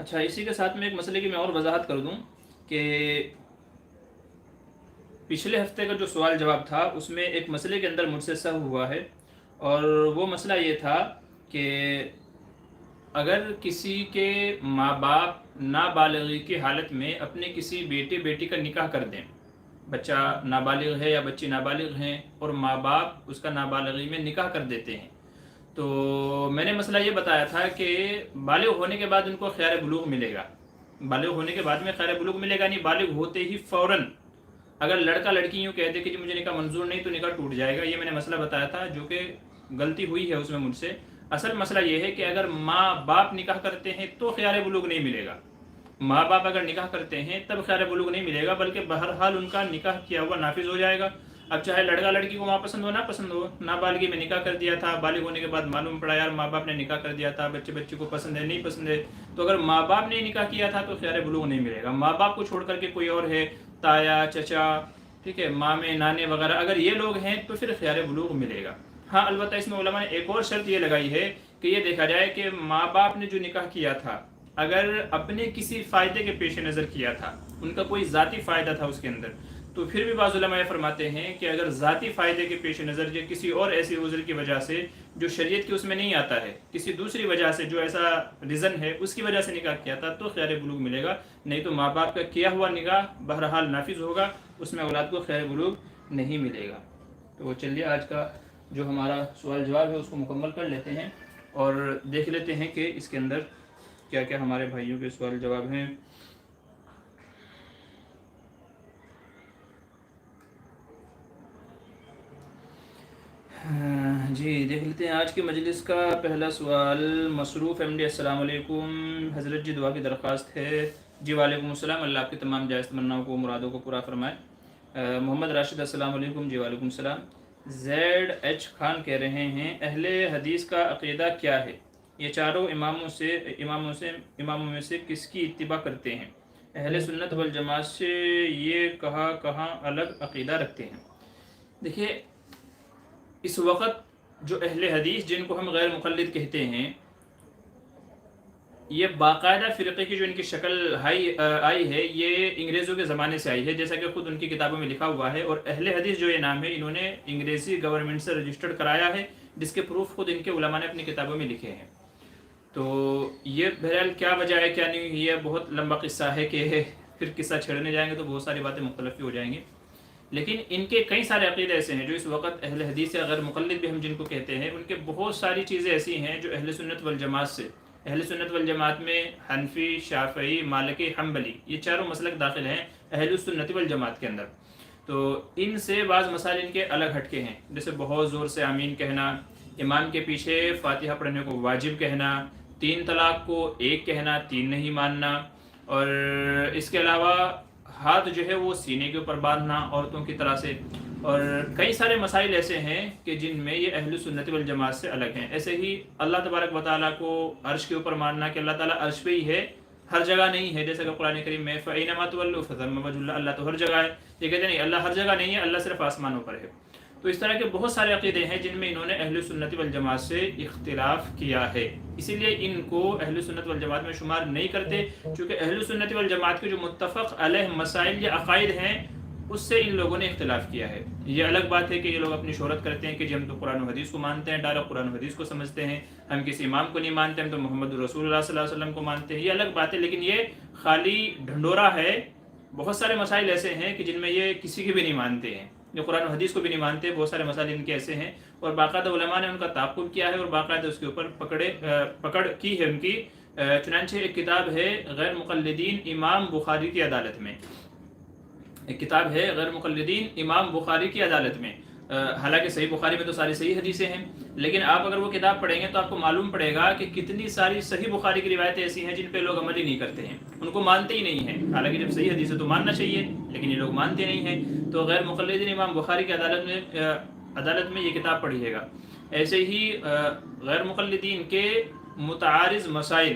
اچھا، اسی کے ساتھ میں ایک مسئلے کی میں اور وضاحت کر دوں کہ پچھلے ہفتے کا جو سوال جواب تھا اس میں ایک مسئلے کے اندر مجھ سے سہو ہوا ہے، اور وہ مسئلہ یہ تھا کہ اگر کسی کے ماں باپ نابالغی کی حالت میں اپنے کسی بیٹی کا نکاح کر دیں، بچہ نابالغ ہے یا بچی نابالغ ہیں اور ماں باپ اس کا نابالغی میں نکاح کر دیتے ہیں، تو میں نے مسئلہ یہ بتایا تھا کہ بالغ ہونے کے بعد ان کو خیار بلوغ ملے گا، بالغ ہونے کے بعد میں خیار بلوغ ملے گا، نہیں بالغ ہوتے ہی فوراً اگر لڑکا لڑکی یوں کہتے کہ جی مجھے نکاح منظور نہیں تو نکاح ٹوٹ جائے گا۔ یہ میں نے مسئلہ بتایا تھا جو کہ غلطی ہوئی ہے اس میں مجھ سے۔ اصل مسئلہ یہ ہے کہ اگر ماں باپ نکاح کرتے ہیں تو خیار بلوغ نہیں ملے گا، ماں باپ اگر نکاح کرتے ہیں تب خیار بلوغ نہیں ملے گا، بلکہ بہرحال ان کا نکاح کیا ہوا نافذ ہو جائے گا۔ اب چاہے لڑکا لڑکی کو ماں پسند ہو نہ پسند ہو، نابالغی میں نکاح کر دیا تھا، بالغ ہونے کے بعد معلوم پڑا یار ماں باپ نے نکاح کر دیا تھا، بچے کو پسند ہے نہیں پسند ہے، تو اگر ماں باپ نے نکاح کیا تھا تو خیار بلوغ نہیں ملے گا۔ ماں باپ کو چھوڑ کر کے کوئی اور ہے، تایا چچا، ٹھیک ہے، مامے نانے وغیرہ، اگر یہ لوگ ہیں تو پھر خیار بلوغ ملے گا۔ ہاں البتہ اس میں علماء نے ایک اور شرط یہ لگائی ہے کہ یہ دیکھا جائے کہ ماں باپ نے جو نکاح کیا تھا اگر اپنے کسی فائدے کے پیش نظر کیا تھا، ان کا کوئی ذاتی فائدہ تھا اس کے اندر، تو پھر بھی بعض علماء فرماتے ہیں کہ اگر ذاتی فائدے کے پیش نظر یا کسی اور ایسی عذر کی وجہ سے جو شریعت کی اس میں نہیں آتا ہے، کسی دوسری وجہ سے جو ایسا ریزن ہے اس کی وجہ سے نکاح کیا تھا تو خیار بلوغ ملے گا، نہیں تو ماں باپ کا کیا ہوا نکاح بہرحال نافذ ہوگا، اس میں اولاد کو خیار بلوغ نہیں ملے گا۔ تو چلیے آج کا جو ہمارا سوال جواب ہے اس کو مکمل کر لیتے ہیں اور دیکھ لیتے ہیں کہ اس کے اندر کیا کیا ہمارے بھائیوں کے سوال جواب ہیں۔ جی دیکھ لیتے ہیں آج کی مجلس کا پہلا سوال۔ مصروف ایم ڈی السلام علیکم حضرت جی، دعا کی درخواست ہے۔ جی وعلیکم السلام، اللہ آپ کی تمام جائز تمناؤں کو مرادوں کو پورا فرمائے۔ محمد راشد السلام علیکم، جی وعلیکم السلام۔ زیڈ ایچ خان کہہ رہے ہیں اہل حدیث کا عقیدہ کیا ہے؟ یہ چاروں اماموں میں سے کس کی اتباع کرتے ہیں؟ اہل سنت والجماعت سے یہ کہاں الگ عقیدہ رکھتے ہیں؟ دیکھیے اس وقت جو اہل حدیث جن کو ہم غیر مقلد کہتے ہیں، یہ باقاعدہ فرقے کی جو ان کی شکل آئی ہے یہ انگریزوں کے زمانے سے آئی ہے، جیسا کہ خود ان کی کتابوں میں لکھا ہوا ہے، اور اہل حدیث جو یہ نام ہے انہوں نے انگریزی گورنمنٹ سے رجسٹرڈ کرایا ہے، جس کے پروف خود ان کے علماء نے اپنی کتابوں میں لکھے ہیں۔ تو یہ بہرحال کیا وجہ ہے کیا نہیں، یہ بہت لمبا قصہ ہے کہ پھر قصہ چھیڑنے جائیں گے تو بہت ساری باتیں مختلف بھی ہو جائیں گی، لیکن ان کے کئی سارے عقیدے ایسے ہیں جو اس وقت اہل حدیث یا غیر مقلد بھی ہم جن کو کہتے ہیں، ان کے بہت ساری چیزیں ایسی ہیں جو اہل سنت والجماعت سے، اہل سنت والجماعت میں حنفی، شافعی، مالکی، حنبلی، یہ چاروں مسلک داخل ہیں اہل سنت والجماعت کے اندر۔ تو ان سے بعض مسائل ان کے الگ ہٹکے ہیں، جیسے بہت زور سے آمین کہنا، امام کے پیچھے فاتحہ پڑھنے کو واجب کہنا، 3 طلاق کو 1 کہنا، 3 نہیں ماننا، اور اس کے علاوہ ہاتھ جو ہے وہ سینے کے اوپر باندھنا عورتوں کی طرح سے، اور کئی سارے مسائل ایسے ہیں کہ جن میں یہ اہل سنت والجماعت سے الگ ہیں۔ ایسے ہی اللہ تبارک و تعالیٰ کو عرش کے اوپر ماننا کہ اللہ تعالیٰ عرش پہ ہی ہے، ہر جگہ نہیں ہے، جیسا کہ قرآن کریم میں فَإِنَّمَا تُوَلُّوا فَثَمَّ وَجْهُ اللَّهِ، اللہ تو ہر جگہ ہے، یہ کہتے ہیں نہیں اللہ ہر جگہ نہیں ہے، اللہ صرف آسمانوں پر ہے۔ تو اس طرح کے بہت سارے عقیدے ہیں جن میں انہوں نے اہل سنت والجماعت سے اختلاف کیا ہے، اسی لیے ان کو اہل سنت والجماعت میں شمار نہیں کرتے، چونکہ اہل سنت والجماعت کے جو متفق علیہ مسائل یا عقائد ہیں اس سے ان لوگوں نے اختلاف کیا ہے۔ یہ الگ بات ہے کہ یہ لوگ اپنی شہرت کرتے ہیں کہ جی ہم تو قرآن و حدیث کو مانتے ہیں، ڈائریکٹ قرآن و حدیث کو سمجھتے ہیں، ہم کسی امام کو نہیں مانتے، ہم تو محمد رسول اللہ صلی اللہ علیہ وسلم کو مانتے ہیں، یہ الگ بات ہے، لیکن یہ خالی ڈھنڈورا ہے۔ بہت سارے مسائل ایسے ہیں کہ جن میں یہ کسی کی بھی نہیں مانتے ہیں، جو قرآن و حدیث کو بھی نہیں مانتے، بہت سارے مسائل ان کے ایسے ہیں، اور باقاعدہ علماء نے ان کا تعاقب کیا ہے اور باقاعدہ اس کے اوپر پکڑ کی ہے ان کی۔ چنانچہ ایک کتاب ہے غیر مقلدین امام بخاری کی عدالت میں، ایک کتاب ہے غیر مقلدین امام بخاری کی عدالت میں، حالانکہ صحیح بخاری میں تو ساری صحیح حدیثیں ہیں، لیکن آپ اگر وہ کتاب پڑھیں گے تو آپ کو معلوم پڑے گا کہ کتنی ساری صحیح بخاری کی روایتیں ایسی ہیں جن پہ لوگ عمل ہی نہیں کرتے ہیں، ان کو مانتے ہی نہیں ہیں، حالانکہ جب صحیح حدیث ہے تو ماننا چاہیے، لیکن یہ لوگ مانتے نہیں ہیں۔ تو غیر مقلدین امام بخاری کی عدالت میں یہ کتاب پڑھیے گا۔ ایسے ہی غیر مقلدین کے متعارض مسائل،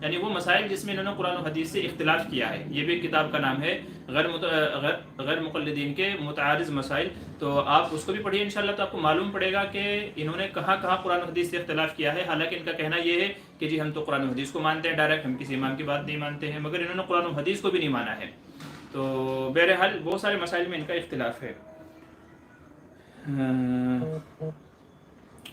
یعنی وہ مسائل جس میں انہوں نے قرآن و حدیث سے اختلاف کیا ہے، یہ بھی کتاب کا نام ہے غیر مقلدین کے متعارض مسائل، تو آپ اس کو بھی پڑھیے انشاءاللہ، تو آپ کو معلوم پڑے گا کہ انہوں نے کہاں قرآن و حدیث سے اختلاف کیا ہے۔ حالانکہ ان کا کہنا یہ ہے کہ جی ہم تو قرآن و حدیث کو مانتے ہیں ڈائریکٹ، ہم کسی امام کی بات نہیں مانتے ہیں، مگر انہوں نے قرآن و حدیث کو بھی نہیں مانا ہے. تو بہرحال بہت سارے مسائل میں ان کا اختلاف ہے.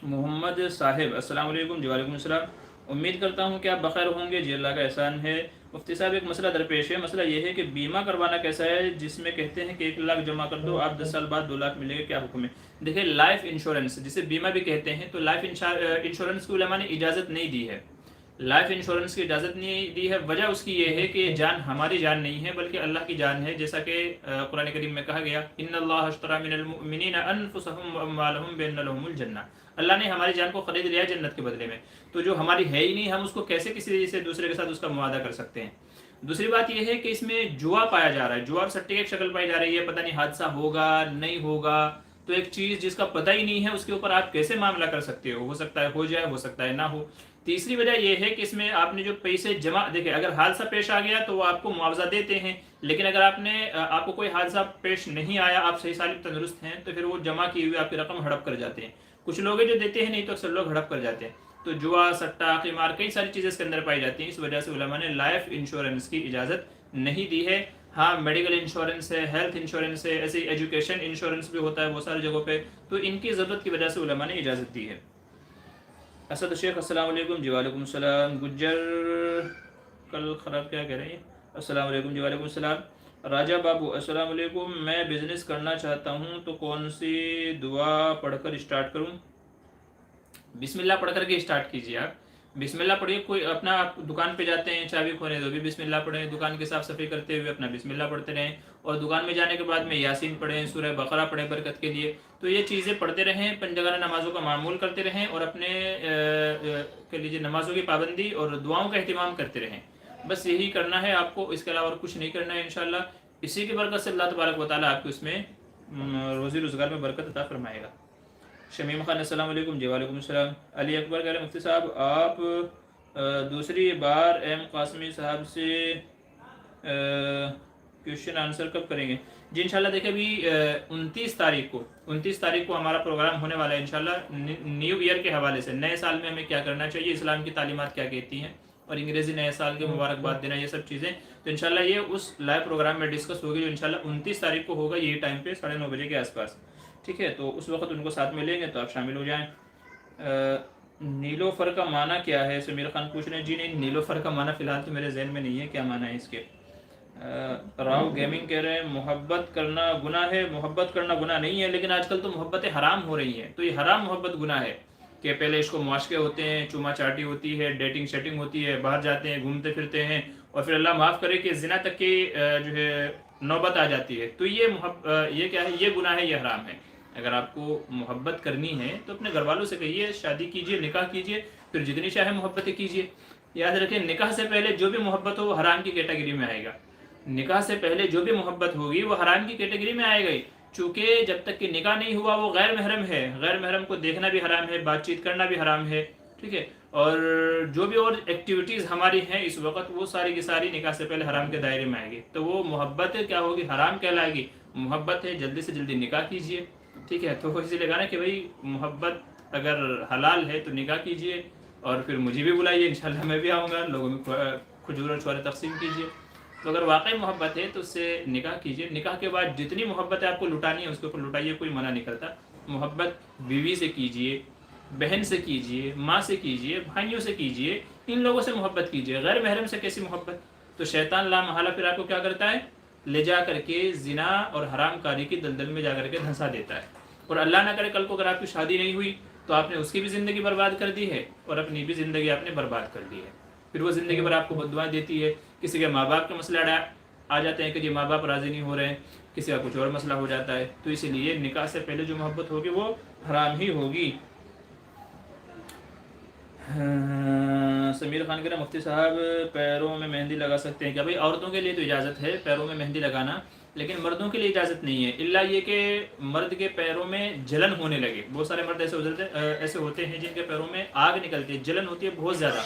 محمد صاحب السلام علیکم. جی وعلیکم السلام. امید کرتا ہوں کہ آپ بخیر ہوں گے. جی اللہ کا احسان ہے. مفتی صاحب ایک مسئلہ درپیش ہے. مسئلہ یہ ہے کہ بیمہ کروانا کیسا ہے جس میں کہتے ہیں کہ 1 لاکھ جمع کر دو آپ 10 سال بعد 2 لاکھ ملے گا، کیا حکم ہے؟ دیکھیں لائف انشورنس جسے بیمہ بھی کہتے ہیں، تو لائف انشورنس کی علماء نے اجازت نہیں دی ہے. لائف انشورنس کی اجازت نہیں دی ہے. وجہ اس کی یہ ہے کہ یہ جان ہماری جان نہیں ہے بلکہ اللہ کی جان ہے، جیسا کہ قرآن کریم میں کہا گیا ان اللہ اشتری من المؤمنین انفسهم واموالهم بان لهم الجنہ. اللہ نے ہماری جان کو خرید لیا جنت کے بدلے میں. تو جو ہماری ہے ہی نہیں ہم اس کو کیسے کسی سے دوسرے کے ساتھ اس کا معاہدہ کر سکتے ہیں؟ دوسری بات یہ ہے کہ اس میں جوا پایا جا رہا ہے، جوا اور سٹے کی شکل پائی جا رہی ہے. پتہ نہیں حادثہ ہوگا نہیں ہوگا، تو ایک چیز جس کا پتہ ہی نہیں ہے اس کے اوپر آپ کیسے معاملہ کر سکتے ہو سکتا ہے ہو جائے، ہو سکتا ہے نہ ہو. تیسری وجہ یہ ہے کہ اس میں آپ نے جو پیسے جمع، دیکھیں اگر حادثہ پیش آ گیا تو وہ آپ کو معاوضہ دیتے ہیں، لیکن اگر آپ کو کوئی حادثہ پیش نہیں آیا، آپ صحیح سالم تندرست ہیں، تو پھر وہ جمع کی ہوئی آپ کی رقم ہڑپ کر جاتے ہیں. کچھ لوگ ہیں جو دیتے ہیں، نہیں تو اکثر لوگ ہڑپ کر جاتے ہیں. تو جوا سٹا قمار کئی ساری چیزیں اس کے اندر پائی جاتی ہیں. اس وجہ سے علماء نے لائف انشورنس کی اجازت نہیں دی ہے. ہاں میڈیکل انشورنس ہے، ہیلتھ انشورنس ہے، ایسے ایجوکیشن انشورنس بھی ہوتا ہے بہت ساری جگہوں پہ، تو ان کی ضرورت کی وجہ سے علماء نے اجازت دی ہے. اسد شیخ السلام علیکم. جی وعلیکم السلام. گجر کل خراب کیا کہہ رہے ہیں؟ السلام علیکم. جی وعلیکم السلام. راجہ بابو السلام علیکم. میں بزنس کرنا چاہتا ہوں تو کون سی دعا پڑھ کر اسٹارٹ کروں؟ بسم اللہ پڑھ کر کے اسٹارٹ کیجیے. آپ بسم اللہ پڑھیے. کوئی اپنا آپ دکان پہ جاتے ہیں چابی کھونے تو بھی بسم اللہ پڑھیں، دکان کی صاف صفائی کرتے ہوئے اپنا بسم اللہ پڑھتے رہیں، اور دکان میں جانے کے بعد میں یاسین پڑھیں، سورہ بقرہ پڑھیں برکت کے لیے. تو یہ چیزیں پڑھتے رہیں، پنجگانہ نمازوں کا معمول کرتے رہیں، اور اپنے کہہ لیجیے نمازوں کی پابندی اور دعاؤں کا اہتمام کرتے رہیں. بس یہی کرنا ہے آپ کو، اس کے علاوہ اور کچھ نہیں کرنا ہے انشاءاللہ. اسی کی برکت سے اللہ تبارک و تعالیٰ آپ کو اس میں روزی روزگار میں برکت عطا فرمائے گا. شمیم خان السلام علیکم. جی وعلیکم السلام. علی اکبر کہہ رہے ہیں مفتی صاحب آپ دوسری بار ایم قاسمی صاحب سے کوشچن آنسر کب کریں گے؟ جی انشاءاللہ دیکھیں ابھی 29 تاریخ کو ہمارا پروگرام ہونے والا ہے انشاءاللہ نیو ایئر کے حوالے سے. نئے سال میں ہمیں کیا کرنا چاہیے، اسلام کی تعلیمات کیا کہتی ہیں، اور انگریزی نئے سال کے مبارکباد دینا، یہ سب چیزیں تو انشاءاللہ یہ اس لائیو پروگرام میں ڈسکس ہوگی جو انشاءاللہ 29 تاریخ کو ہوگا، یہی ٹائم پہ 9:30 بجے کے آس پاس. ٹھیک ہے، تو اس وقت ان کو ساتھ میں لیں گے تو آپ شامل ہو جائیں. نیلوفر کا معنی کیا ہے؟ سمیر خان پوچھ رہے ہیں. جی نہیں، نیلوفر کا معنی فی الحال تو میرے ذہن میں نہیں ہے کیا معنی ہے اس کے. راؤ گیمنگ کہہ رہے ہیں محبت کرنا گناہ ہے. محبت کرنا گناہ نہیں ہے، لیکن آج کل تو محبتیں حرام ہو رہی ہیں. تو یہ حرام محبت گناہ ہے کہ پہلے عشق و معاشقے ہوتے ہیں، چوما چاٹی ہوتی ہے، ڈیٹنگ شیٹنگ ہوتی ہے، باہر جاتے ہیں گھومتے پھرتے ہیں، اور پھر اللہ معاف کرے کہ زنا تک کی جو ہے نوبت آ جاتی ہے. تو یہ کیا ہے؟ یہ گناہ ہے، یہ حرام ہے. اگر آپ کو محبت کرنی ہے تو اپنے گھر والوں سے کہیے، شادی کیجئے، نکاح کیجئے، پھر جتنی چاہے محبتیں کیجئے. یاد رکھیں نکاح سے پہلے جو بھی محبت ہو وہ حرام کی کیٹیگری میں آئے گا. نکاح سے پہلے جو بھی محبت ہوگی وہ حرام کی کیٹیگری میں آئے گی، چونکہ جب تک کہ نکاح نہیں ہوا وہ غیر محرم ہے. غیر محرم کو دیکھنا بھی حرام ہے، بات چیت کرنا بھی حرام ہے. ٹھیک ہے، اور جو بھی اور ایکٹیویٹیز ہماری ہیں اس وقت وہ ساری کی ساری نکاح سے پہلے حرام کے دائرے میں آئے گی. تو وہ محبت کیا ہوگی؟ حرام کہلائے گی. محبت ہے جلدی سے جلدی نکاح کیجئے. ٹھیک ہے، تو اسی لیے کہا نا کہ بھائی محبت اگر حلال ہے تو نکاح کیجئے، اور پھر مجھے بھی بلائیے، انشاءاللہ میں بھی آؤں گا. لوگوں میں کھجور اور چھوارے تقسیم کیجئے. تو اگر واقعی محبت ہے تو اس سے نکاح کیجئے. نکاح کے بعد جتنی محبت ہے آپ کو لٹانی ہے اس کے اوپر لٹائیے، کوئی منع نہیں کرتا. محبت بیوی سے کیجئے، بہن سے کیجئے، ماں سے کیجئے، بھائیوں سے کیجئے، ان لوگوں سے محبت کیجئے. غیر محرم سے کیسی محبت؟ تو شیطان لا محالہ پھر آپ کو کیا کرتا ہے؟ لے جا کر کے زنا اور حرام کاری کی دلدل میں جا کر کے دھنسا دیتا ہے. اور اللہ نہ کرے کل کو اگر آپ کی شادی نہیں ہوئی تو آپ نے اس کی بھی زندگی برباد کر دی ہے اور اپنی بھی زندگی آپ نے برباد کر دی ہے. پھر وہ زندگی پر آپ کو بددعائیں دیتی ہے. کسی کے ماں باپ کے مسئلے آ جاتے ہیں کہ جی ماں باپ راضی نہیں ہو رہے ہیں، کسی کا کچھ اور مسئلہ ہو جاتا ہے. تو اسی لیے نکاح سے پہلے جو محبت ہوگی وہ حرام ہی ہوگی. سمیر خان کہہ رہے ہیں مفتی صاحب پیروں میں مہندی لگا سکتے ہیں کیا؟ بھائی عورتوں کے لیے تو اجازت ہے پیروں میں مہندی لگانا، لیکن مردوں کے لیے اجازت نہیں ہے، الا یہ کہ مرد کے پیروں میں جلن ہونے لگے. بہت سارے مرد ایسے ہوتے ہیں جن کے پیروں میں آگ نکلتی ہے، جلن ہوتی ہے بہت زیادہ.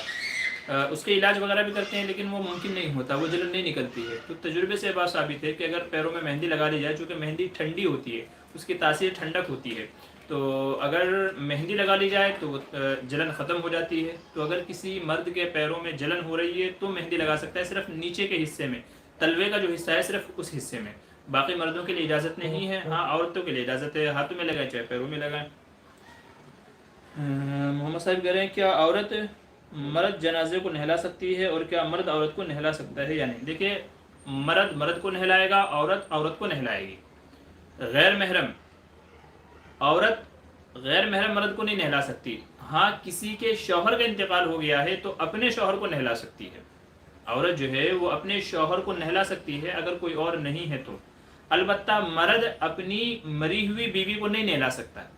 اس کے علاج وغیرہ بھی کرتے ہیں لیکن وہ ممکن نہیں ہوتا، وہ جلن نہیں نکلتی ہے. تو تجربے سے بات ثابت ہے کہ اگر پیروں میں مہندی لگا لی جائے، چونکہ مہندی ٹھنڈی ہوتی ہے، اس کی تاثیر ٹھنڈک ہوتی ہے، تو اگر مہندی لگا لی جائے تو وہ جلن ختم ہو جاتی ہے. تو اگر کسی مرد کے پیروں میں جلن ہو رہی ہے تو مہندی لگا سکتا ہے، صرف نیچے کے حصے میں، تلوے کا جو حصہ ہے صرف اس حصے میں. باقی مردوں کے لیے اجازت نہیں ہے. ہاں عورتوں کے لیے اجازت ہے، ہاتھوں میں لگائیں چاہے پیروں میں لگائیں. محمد صاحب کہہ رہے ہیں کیا عورت مرد جنازے کو نہلا سکتی ہے، اور کیا مرد عورت کو نہلا سکتا ہے یا نہیں؟ دیکھیے، مرد مرد کو نہلائے گا، عورت عورت کو نہلائے گی. غیر محرم عورت غیر محرم مرد کو نہیں نہلا سکتی. ہاں کسی کے شوہر کا انتقال ہو گیا ہے تو اپنے شوہر کو نہلا سکتی ہے. عورت جو ہے وہ اپنے شوہر کو نہلا سکتی ہے اگر کوئی اور نہیں ہے تو. البتہ مرد اپنی مری ہوئی بیوی کو نہیں نہلا سکتا ہے.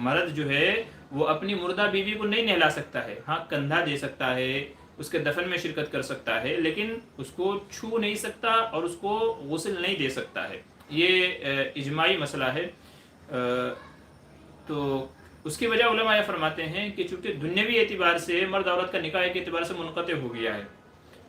مرد جو ہے وہ اپنی مردہ بیوی کو نہیں نہلا سکتا ہے. ہاں کندھا دے سکتا ہے، اس کے دفن میں شرکت کر سکتا ہے، لیکن اس کو چھو نہیں سکتا اور اس کو غسل نہیں دے سکتا ہے. یہ اجماعی مسئلہ ہے. تو اس کی وجہ علماء یہ فرماتے ہیں کہ چونکہ دنیاوی اعتبار سے مرد عورت کا نکاح ایک اعتبار سے منقطع ہو گیا ہے.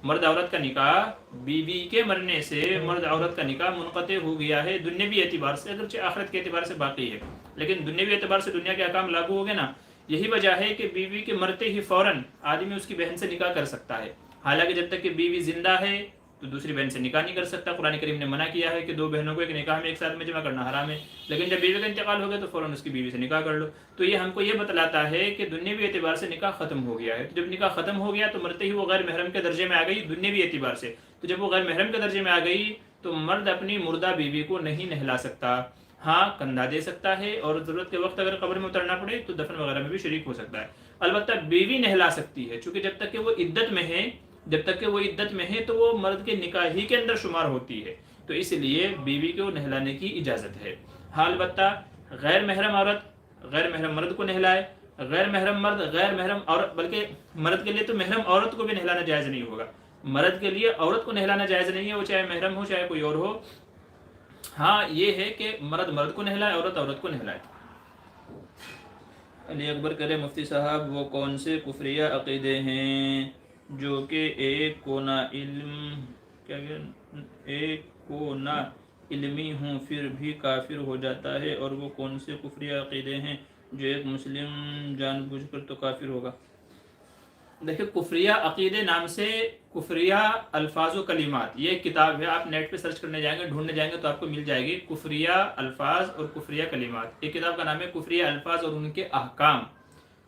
مرد عورت کا نکاح بیوی کے مرنے سے مرد عورت کا نکاح منقطع ہو گیا ہے دنیاوی اعتبار سے، اگرچہ آخرت کے اعتبار سے باقی ہے، لیکن دنیاوی اعتبار سے دنیا کے احکام لاگو ہو گئے نا. یہی وجہ ہے کہ بیوی کے مرتے ہی فوراً آدمی اس کی بہن سے نکاح کر سکتا ہے. حالانکہ جب تک کہ بیوی زندہ ہے تو دوسری بہن سے نکاح نہیں کر سکتا. قرآن کریم نے منع کیا ہے کہ دو بہنوں کو ایک نکاح میں ایک ساتھ میں جمع کرنا حرام ہے. لیکن جب بیوی کا انتقال ہو گیا تو فوراً اس کی بیوی سے نکاح کر لو. تو یہ ہم کو یہ بتلاتا ہے کہ دنیاوی اعتبار سے نکاح ختم ہو گیا ہے. جب نکاح ختم ہو گیا تو مرتے ہی وہ غیر محرم کے درجے میں آ گئی دنیاوی اعتبار سے. تو جب وہ غیر محرم کے درجے میں آ گئی تو مرد اپنی مردہ بیوی کو نہیں نہلا سکتا. ہاں کندھا دے سکتا ہے اور ضرورت کے وقت اگر قبر میں اترنا پڑے تو دفن وغیرہ میں بھی شریک ہو سکتا ہے. البتہ بیوی نہلا سکتی ہے، چونکہ جب تک کہ وہ عدت میں ہے، جب تک کہ وہ عدت میں ہے تو وہ مرد کے نکاح ہی کے اندر شمار ہوتی ہے. تو اس لیے بیوی کو نہلانے کی اجازت ہے. ہاں البتہ غیر محرم عورت غیر محرم مرد کو نہلائے، غیر محرم مرد غیر محرم عورت، بلکہ مرد کے لیے تو محرم عورت کو بھی نہلانا جائز نہیں ہوگا. مرد کے لیے عورت کو نہلانا جائز نہیں ہے، وہ چاہے محرم ہو چاہے کوئی اور ہو. ہاں یہ ہے کہ مرد مرد کو نہلائے، عورت عورت کو نہلائے. علی اکبر کرے مفتی صاحب وہ کون سے کفریہ عقیدے ہیں جو کہ ایک کو نا علمی ہوں پھر بھی کافر ہو جاتا ہے، اور وہ کون سے کفریہ عقیدے ہیں جو ایک مسلم جان بوجھ کر تو کافر ہوگا؟ دیکھیں کفریہ عقیدے نام سے کفریہ الفاظ و کلمات، یہ ایک کتاب ہے، آپ نیٹ پہ سرچ کرنے جائیں گے ڈھونڈنے جائیں گے تو آپ کو مل جائے گی. کفریہ الفاظ اور کفریہ کلمات، ایک کتاب کا نام ہے کفریہ الفاظ اور ان کے احکام.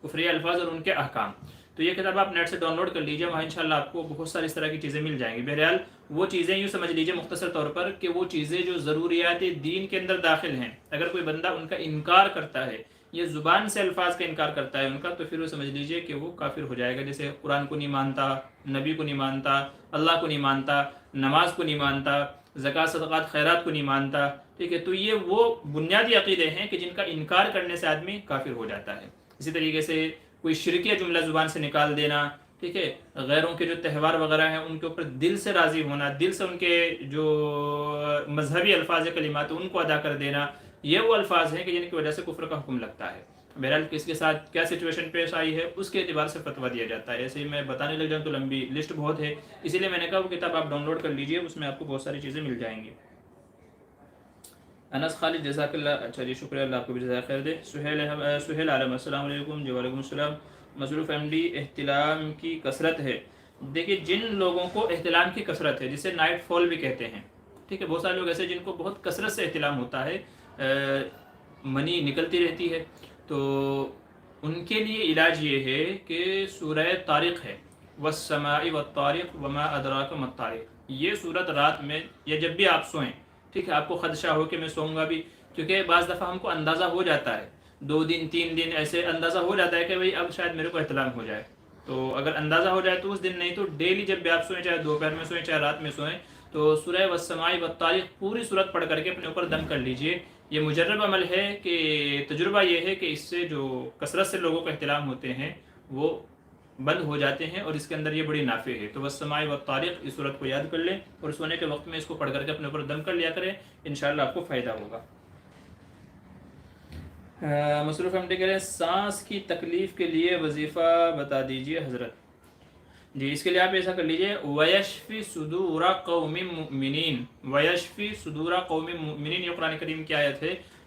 کفریہ الفاظ اور ان کے احکام. تو یہ کتاب آپ نیٹ سے ڈاؤن لوڈ کر لیجئے، وہاں انشاءاللہ آپ کو بہت ساری اس طرح کی چیزیں مل جائیں گی. بہرحال وہ چیزیں یوں سمجھ لیجئے مختصر طور پر کہ وہ چیزیں جو ضروریات دین کے اندر داخل ہیں، اگر کوئی بندہ ان کا انکار کرتا ہے، یہ زبان سے الفاظ کا انکار کرتا ہے ان کا، تو پھر وہ سمجھ لیجئے کہ وہ کافر ہو جائے گا. جیسے قرآن کو نہیں مانتا، نبی کو نہیں مانتا، اللہ کو نہیں مانتا، نماز کو نہیں مانتا، زکوٰۃ صدقات خیرات کو نہیں مانتا. ٹھیک ہے، تو یہ وہ بنیادی عقیدے ہیں کہ جن کا انکار کرنے سے آدمی کافر ہو جاتا ہے. اسی طریقے سے کوئی شرکیہ جملہ زبان سے نکال دینا، ٹھیک ہے، غیروں کے جو تہوار وغیرہ ہیں ان کے اوپر دل سے راضی ہونا، دل سے ان کے جو مذہبی الفاظ کلمات ان کو ادا کر دینا، یہ وہ الفاظ ہیں کہ جن کی وجہ سے کفر کا حکم لگتا ہے. بہرحال کس کے ساتھ کیا سچویشن پیش آئی ہے اس کے اعتبار سے فتویٰ دیا جاتا ہے. ایسے ہی میں بتانے لگ جاؤں تو لمبی لسٹ بہت ہے، اسی لیے میں نے کہا وہ کتاب آپ ڈاؤن لوڈ کر لیجئے، اس میں آپ کو بہت ساری چیزیں مل جائیں گی. انس خالد جزاک اللہ، اچھا جی شکریہ، اللہ آپ کو بھی جزائے خیر دے. سہیل عالم السلام علیکم. جی وعلیکم السلام. مصروف ایم ڈی احتلام کی کثرت ہے. دیکھیے جن لوگوں کو احتلام کی کثرت ہے جسے نائٹ فال بھی کہتے ہیں، ٹھیک ہے، بہت سارے لوگ ایسے جن کو بہت کثرت سے احتلام ہوتا ہے، منی نکلتی رہتی ہے، تو ان کے لیے علاج یہ ہے کہ سورہ طارق ہے، والسماء والطارق وما ادراک ما الطارق. یہ سورت رات میں یا جب بھی آپ سوئیں، ٹھیک ہے، آپ کو خدشہ ہو کہ میں سوؤں گا بھی، کیونکہ بعض دفعہ ہم کو اندازہ ہو جاتا ہے 2 دن 3 دن ایسے اندازہ ہو جاتا ہے کہ بھئی اب شاید میرے کو احتلام ہو جائے. تو اگر اندازہ ہو جائے تو اس دن نہیں تو ڈیلی جب بھی آپ سوئیں، چاہے دوپہر میں سوئیں چاہے رات میں سوئیں، تو سورہ والسماء والطارق پوری سورت پڑھ کر کے اپنے اوپر دم کر لیجئے. یہ مجرب عمل ہے کہ تجربہ یہ ہے کہ اس سے جو کثرت سے لوگوں کو احتلام ہوتے ہیں وہ بند ہو جاتے ہیں، اور اس کے اندر یہ بڑی نافع ہے. تو والسماء والطارق اس سورت کو یاد کر لیں اور سونے کے وقت میں اس کو پڑھ کر کے اپنے اوپر دم کر لیا کریں، انشاءاللہ آپ کو فائدہ ہوگا. مصروف ہم کہہ رہے ہیں سانس کی تکلیف کے لیے وظیفہ بتا دیجئے حضرت. جی اس کے لیے آپ ایسا کر لیجئے، وَيَشْفِ صُدُورَ قَوْمٍ مُؤْمِنِينَ. وَيَشْفِ صُدُورَ قَوْمٍ مُؤْمِنِينَ، یہ قرآن کریم کی آیت ہے.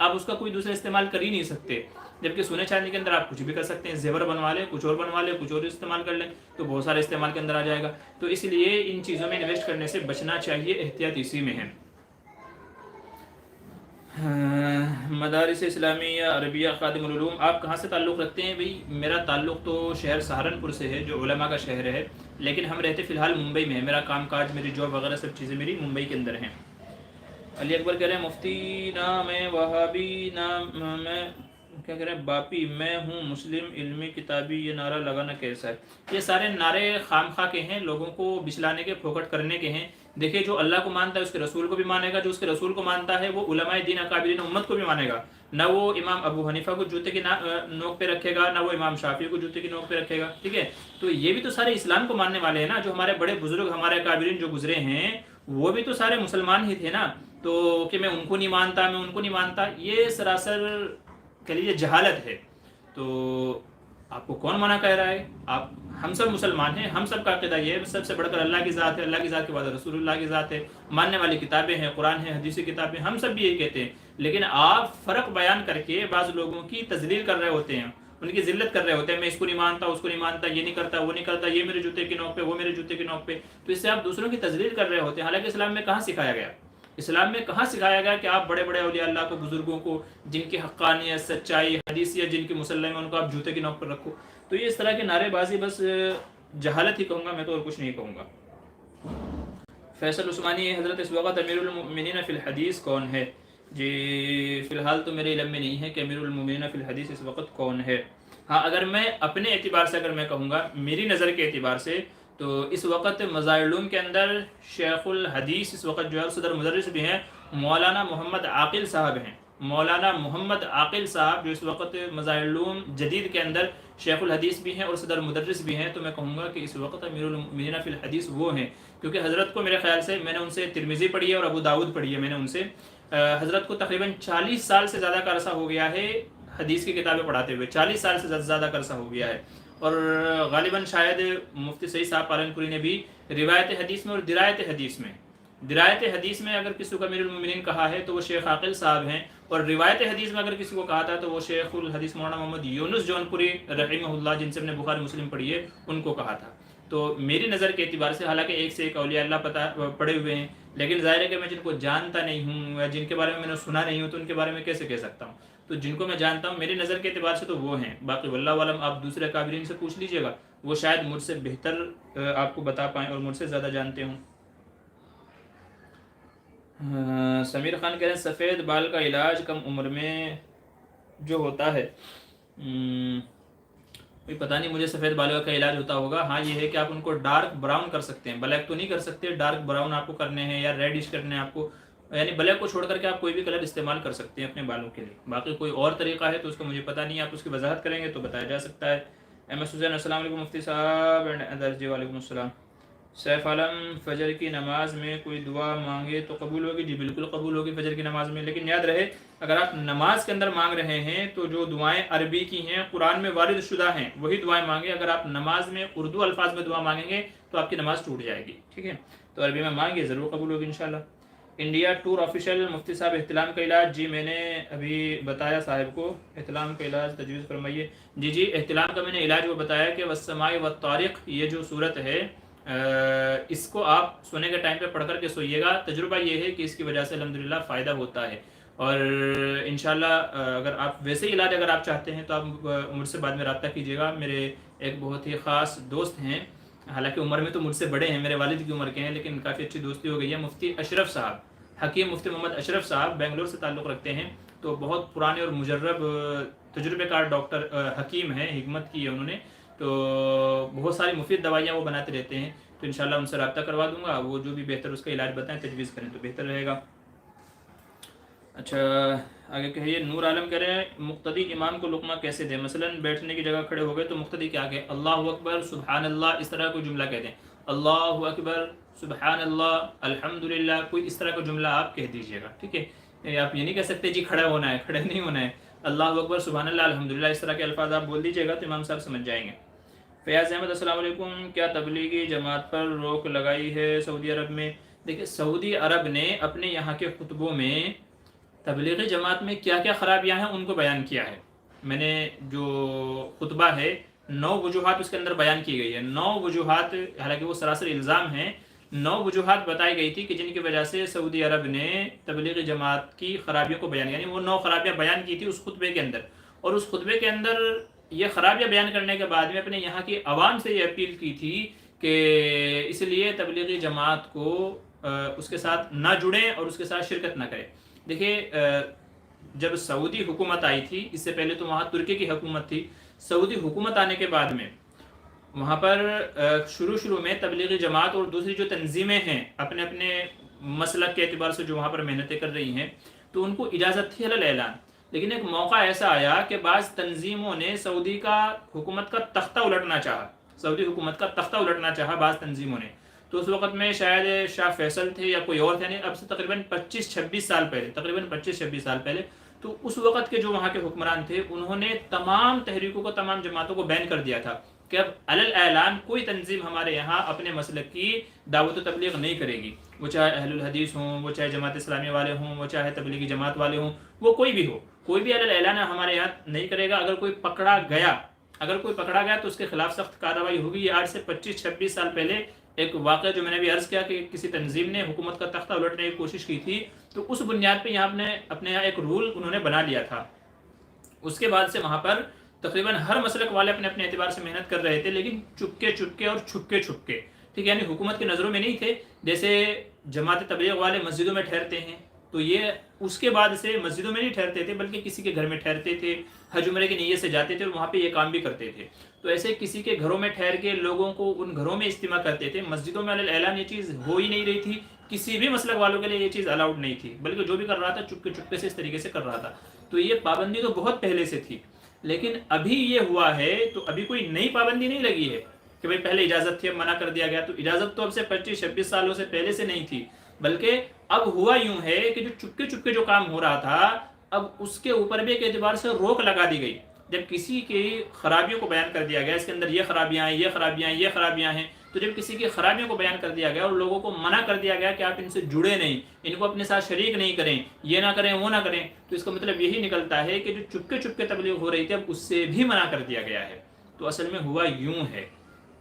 آپ اس کا کوئی دوسرا استعمال کر ہی نہیں سکتے، جبکہ سونے چاندی کے اندر آپ کچھ بھی کر سکتے ہیں، زیور بنوا لیں، کچھ اور بنوا لیں، کچھ اور استعمال کر لیں، تو بہت سارے استعمال کے اندر آ جائے گا. تو اس لیے ان چیزوں میں انویسٹ کرنے سے بچنا چاہیے، احتیاط اسی میں ہے. مدارس اسلامیہ عربیہ خادم العلوم، آپ کہاں سے تعلق رکھتے ہیں؟ بھائی میرا تعلق تو شہر سہارنپور سے ہے، جو علماء کا شہر ہے، لیکن ہم رہتے فی الحال ممبئی میں ہے. میرا کام کاج، میری جاب وغیرہ سب چیزیں میری ممبئی کے اندر ہیں. علی اکبر کہہ رہے ہیں مفتی نہ میں وہابی نہ میں کیا کہہ رہے ہیں باپی، میں ہوں مسلم علمی کتابی، یہ نعرہ لگانا کیسا ہے؟ یہ سارے نعرے خام خواہ کے ہیں، لوگوں کو بچلانے کے، پھوکٹ کرنے کے ہیں. دیکھیے جو اللہ کو مانتا ہے اس کے رسول کو بھی مانے گا، جو اس کے رسول کو مانتا ہے وہ علماء دین اکابرین امت کو بھی مانے گا. نہ وہ امام ابو حنیفہ کو جوتے کی نوک پہ رکھے گا، نہ وہ امام شافعی کو جوتے کی نوک پہ رکھے گا. ٹھیک ہے، تو یہ بھی تو سارے اسلام کو ماننے والے ہیں نا. جو ہمارے بڑے بزرگ، ہمارے اکابرین جو گزرے ہیں، وہ بھی تو سارے مسلمان ہی تھے نا. تو کہ میں ان کو نہیں مانتا، میں ان کو نہیں مانتا، یہ سراسر کہہ لیجیے جہالت ہے. تو آپ کو کون منع کہہ رہا ہے؟ ہم سب مسلمان ہیں، ہم سب کا عقیدہ یہ ہے سب سے بڑھ کر اللہ کی ذات ہے، اللہ کی ذات کے بعد رسول اللہ کی ذات ہے، ماننے والی کتابیں ہیں، قرآن ہے، حدیثی کتابیں، ہم سب بھی یہی کہتے ہیں. لیکن آپ فرق بیان کر کے بعض لوگوں کی تذلیل کر رہے ہوتے ہیں، ان کی ذلت کر رہے ہوتے ہیں. میں اس کو نہیں مانتا، اس کو نہیں مانتا، یہ نہیں کرتا، وہ نہیں کرتا، یہ میرے جوتے کی نوک پہ، وہ میرے جوتے کی نوک پہ. تو اس سے آپ دوسروں کی تذلیل کر رہے ہوتے ہیں. حالانکہ اسلام میں کہاں سکھایا گیا؟ اسلام میں کہاں سکھایا گیا کہ آپ بڑے بڑے اولیاء اللہ کو، بزرگوں کو، جن کی حقانیت، سچائی، حدیثیت جن کی مسلم ہے، ان کو آپ جوتے کی نوک پر رکھو؟ تو یہ اس طرح کے نعرے بازی بس جہالت ہی کہوں گا میں تو، اور کچھ نہیں کہوں گا. فیصل عثمانی، حضرت اس وقت امیر المؤمنین فی الحدیث کون ہے؟ جی فی الحال تو میرے علم میں نہیں ہے کہ امیر المؤمنین فی الحدیث اس وقت کون ہے. ہاں اگر میں اپنے اعتبار سے اگر میں کہوں گا، میری نظر کے اعتبار سے، تو اس وقت مظاہر العلوم کے اندر شیخ الحدیث اس وقت جو ہے صدر مدرس بھی ہیں، مولانا محمد عاقل صاحب ہیں. مولانا محمد عاقل صاحب جو اس وقت مظاہر العلوم جدید کے اندر شیخ الحدیث بھی ہیں اور صدر مدرس بھی ہیں. تو میں کہوں گا کہ اس وقت امیر المؤمنین فی الحدیث وہ ہیں، کیونکہ حضرت کو میرے خیال سے، میں نے ان سے ترمذی پڑھی ہے اور ابو داؤد پڑھی ہے. میں نے ان سے حضرت کو تقریباً 40 سال سے زیادہ کا عرصہ ہو گیا ہے حدیث کی کتابیں پڑھاتے ہوئے، 40 سال سے زیادہ کا عرصہ ہو گیا ہے. اور غالباً شاید مفتی سعید صاحب پالنپوری نے بھی روایت حدیث میں اور درایت حدیث میں اگر کسی کو امیر المؤمنین کہا ہے تو وہ شیخ عاقل صاحب ہیں، اور روایت حدیث میں اگر کسی کو کہا تھا تو وہ شیخ الحدیث مولانا محمد یونس جونپوری رحمہ اللہ، جن سے ہم نے بخاری مسلم پڑھی ہے، ان کو کہا تھا. تو میری نظر کے اعتبار سے، حالانکہ ایک سے ایک اولیاء اللہ پڑے ہوئے ہیں، لیکن ظاہر ہے کہ میں جن کو جانتا نہیں ہوں یا جن کے بارے میں نے سنا نہیں ہوں تو ان کے بارے میں کیسے کہہ سکتا ہوں. تو جن کو میں جانتا ہوں میری نظر کے اعتبار سے تو وہ ہیں. باقی واللہ عالم، آپ دوسرے اکابرین سے پوچھ لیجئے گا، وہ شاید مجھ سے بہتر آپ کو بتا پائیں اور مجھ سے زیادہ جانتے ہوں. سمیر خان کہہ رہے ہیں سفید بال کا علاج کم عمر میں جو ہوتا ہے، پتہ نہیں مجھے سفید بالوں کا علاج ہوتا ہوگا. ہاں یہ ہے کہ آپ ان کو ڈارک براؤن کر سکتے ہیں، بلیک تو نہیں کر سکتے، ڈارک براؤن آپ کو کرنے ہیں یا ریڈش کرنے ہیں آپ کو، یعنی بلیک کو چھوڑ کر کے آپ کوئی بھی کلر استعمال کر سکتے ہیں اپنے بالوں کے لیے. باقی کوئی اور طریقہ ہے تو اس کو مجھے پتہ نہیں، آپ اس کی وضاحت کریں گے تو بتایا جا سکتا ہے. ایم ایس حسین السلام علیکم مفتی صاحب اینڈ ادرس. جی وعلیکم السلام. سیف عالم، فجر کی نماز میں کوئی دعا مانگے تو قبول ہوگی؟ جی بالکل قبول ہوگی فجر کی نماز میں، لیکن یاد رہے اگر آپ نماز کے اندر مانگ رہے ہیں تو جو دعائیں عربی کی ہیں، قرآن میں وارد شدہ ہیں، وہی دعائیں مانگیں. اگر آپ نماز میں اردو الفاظ میں دعا مانگیں گے تو آپ کی نماز ٹوٹ جائے گی. ٹھیک ہے، تو عربی میں مانگے، ضرور قبول ہوگی انشاءاللہ. انڈیا ٹور آفیشیل، مفتی صاحب احتلام کا علاج. جی میں نے ابھی بتایا صاحب کو احتلام کا علاج تجویز فرمائیے. جی احتلام کا میں نے علاج وہ بتایا کہ والسماء والطارق، یہ جو صورت ہے اس کو آپ سونے کے ٹائم پہ پڑھ کر کے سوئیے گا. تجربہ یہ ہے کہ اس کی وجہ سے الحمدللہ فائدہ ہوتا ہے. اور انشاءاللہ اگر آپ ویسے علاج اگر آپ چاہتے ہیں تو آپ مجھ سے بعد میں رابطہ کیجیے گا. میرے ایک بہت ہی خاص دوست ہیں، حالانکہ عمر میں تو مجھ سے بڑے ہیں، میرے والد کی عمر کے ہیں، لیکن کافی اچھی دوستی ہو گئی ہے. مفتی اشرف صاحب، حکیم مفتی محمد اشرف صاحب بنگلور سے تعلق رکھتے ہیں. تو بہت پرانے اور مجرب تجربے کار ڈاکٹر حکیم ہیں، حکمت کی ہے انہوں نے. تو بہت ساری مفید دوائیاں وہ بناتے رہتے ہیں. تو انشاءاللہ ان سے رابطہ کروا دوں گا، وہ جو بھی بہتر اس کا علاج بتائیں، تجویز کریں تو بہتر رہے گا. اچھا آگے کہیے. نور عالم کہہ رہے ہیں مقتدی امام کو لقمہ کیسے دیں؟ مثلا بیٹھنے کی جگہ کھڑے ہو گئے تو مقتدی کیا کہے؟ اللہ اکبر، سبحان اللہ، اس طرح کوئی جملہ کہہ دیں. اللہ اکبر، سبحان اللہ، الحمدللہ، کوئی اس طرح کا جملہ آپ کہہ دیجئے گا. ٹھیک ہے، آپ یہ نہیں کہہ سکتے جی کھڑا ہونا ہے، کھڑے نہیں ہونا ہے. اللہ اکبر، سبحان اللہ، الحمدللہ، اس طرح کے الفاظ آپ بول دیجئے گا تو امام صاحب سمجھ جائیں گے. فیاض احمد السلام علیکم، کیا تبلیغی جماعت پر روک لگائی ہے سعودی عرب میں؟ دیکھیں سعودی عرب نے اپنے یہاں کے خطبوں میں تبلیغی جماعت میں کیا کیا خرابیاں ہیں ان کو بیان کیا ہے. میں نے جو خطبہ ہے 9 وجوہات اس کے اندر بیان کی گئی ہے. 9 وجوہات، حالانکہ وہ سراسر الزام ہیں، 9 وجوہات بتائی گئی تھی کہ جن کی وجہ سے سعودی عرب نے تبلیغی جماعت کی خرابیوں کو بیان، یعنی وہ 9 خرابیاں بیان کی تھی اس خطبے کے اندر. اور اس خطبے کے اندر یہ خرابیاں بیان کرنے کے بعد میں اپنے یہاں کی عوام سے یہ اپیل کی تھی کہ اس لیے تبلیغی جماعت کو اس کے ساتھ نہ جڑیں اور اس کے ساتھ شرکت نہ کریں. دیکھیے جب سعودی حکومت آئی تھی، اس سے پہلے تو وہاں ترکی کی حکومت تھی. سعودی حکومت آنے کے بعد میں وہاں پر شروع میں تبلیغی جماعت اور دوسری جو تنظیمیں ہیں اپنے اپنے مسلک کے اعتبار سے جو وہاں پر محنتیں کر رہی ہیں، تو ان کو اجازت تھی علی الاعلان. لیکن ایک موقع ایسا آیا کہ بعض تنظیموں نے سعودی کا حکومت کا تختہ الٹنا چاہا، سعودی حکومت کا تختہ الٹنا چاہا بعض تنظیموں نے. تو اس وقت میں شاید شاہ فیصل تھے یا کوئی اور تھے، نہیں اب سے تقریباً 25-26 سال پہلے. تو اس وقت کے جو وہاں کے حکمران تھے انہوں نے تمام تحریکوں کو، تمام جماعتوں کو بین کر دیا تھا کہ اب علی الاعلان کوئی تنظیم ہمارے یہاں اپنے مسلک کی دعوت و تبلیغ نہیں کرے گی. وہ چاہے اہل الحدیث ہوں، وہ چاہے جماعت اسلامی والے ہوں، وہ چاہے تبلیغی جماعت والے ہوں، وہ کوئی بھی ہو، کوئی بھی علی الاعلان ہمارے یہاں نہیں کرے گا. اگر کوئی پکڑا گیا تو اس کے خلاف سخت کارروائی ہوگی. یہ آج سے 25-26 سال پہلے ایک واقعہ جو میں نے بھی عرض کیا کہ کسی تنظیم نے حکومت کا تختہ الٹنے کی کوشش کی تھی، تو اس بنیاد پہ یہاں اپنے یہاں ایک رول انہوں نے بنا لیا تھا. اس کے بعد سے وہاں پر تقریباً ہر مسلک والے اپنے اپنے اعتبار سے محنت کر رہے تھے، لیکن چپکے اور چھپکے، ٹھیک ہے، یعنی حکومت کی نظروں میں نہیں تھے. جیسے جماعت تبلیغ والے مسجدوں میں ٹھہرتے ہیں، تو یہ اس کے بعد سے مسجدوں میں نہیں ٹھہرتے تھے بلکہ کسی کے گھر میں ٹھہرتے تھے، حج عمرے کی نیت سے جاتے تھے اور وہاں پہ یہ کام بھی کرتے تھے. تو ایسے کسی کے گھروں میں ٹھہر کے لوگوں کو ان گھروں میں اجتماع کرتے تھے. مسجدوں میں علی الاعلان یہ چیز ہو ہی نہیں رہی تھی، کسی بھی مسلک والوں کے لیے یہ چیز الاؤڈ نہیں تھی، بلکہ جو بھی کر رہا تھا چپکے سے اس طریقے سے کر رہا تھا. تو یہ پابندی تو بہت پہلے سے تھی، لیکن ابھی یہ ہوا ہے تو ابھی کوئی نئی پابندی نہیں لگی ہے کہ بھئی پہلے اجازت تھی اب منع کر دیا گیا. تو اجازت تو اب سے 25-26 سالوں سے پہلے سے نہیں تھی، بلکہ اب ہوا یوں ہے کہ جو چپکے جو کام ہو رہا تھا اب اس کے اوپر بھی ایک اعتبار سے روک لگا دی گئی. جب کسی کی خرابیوں کو بیان کر دیا گیا، اس کے اندر یہ خرابیاں ہیں، تو جب کسی کی خرابیوں کو بیان کر دیا گیا اور لوگوں کو منع کر دیا گیا کہ آپ ان سے جڑے نہیں، ان کو اپنے ساتھ شریک نہیں کریں، یہ نہ کریں وہ نہ کریں، تو اس کا مطلب یہی نکلتا ہے کہ جو چپکے تبلیغ ہو رہی تھی اب اس سے بھی منع کر دیا گیا ہے. تو اصل میں ہوا یوں ہے،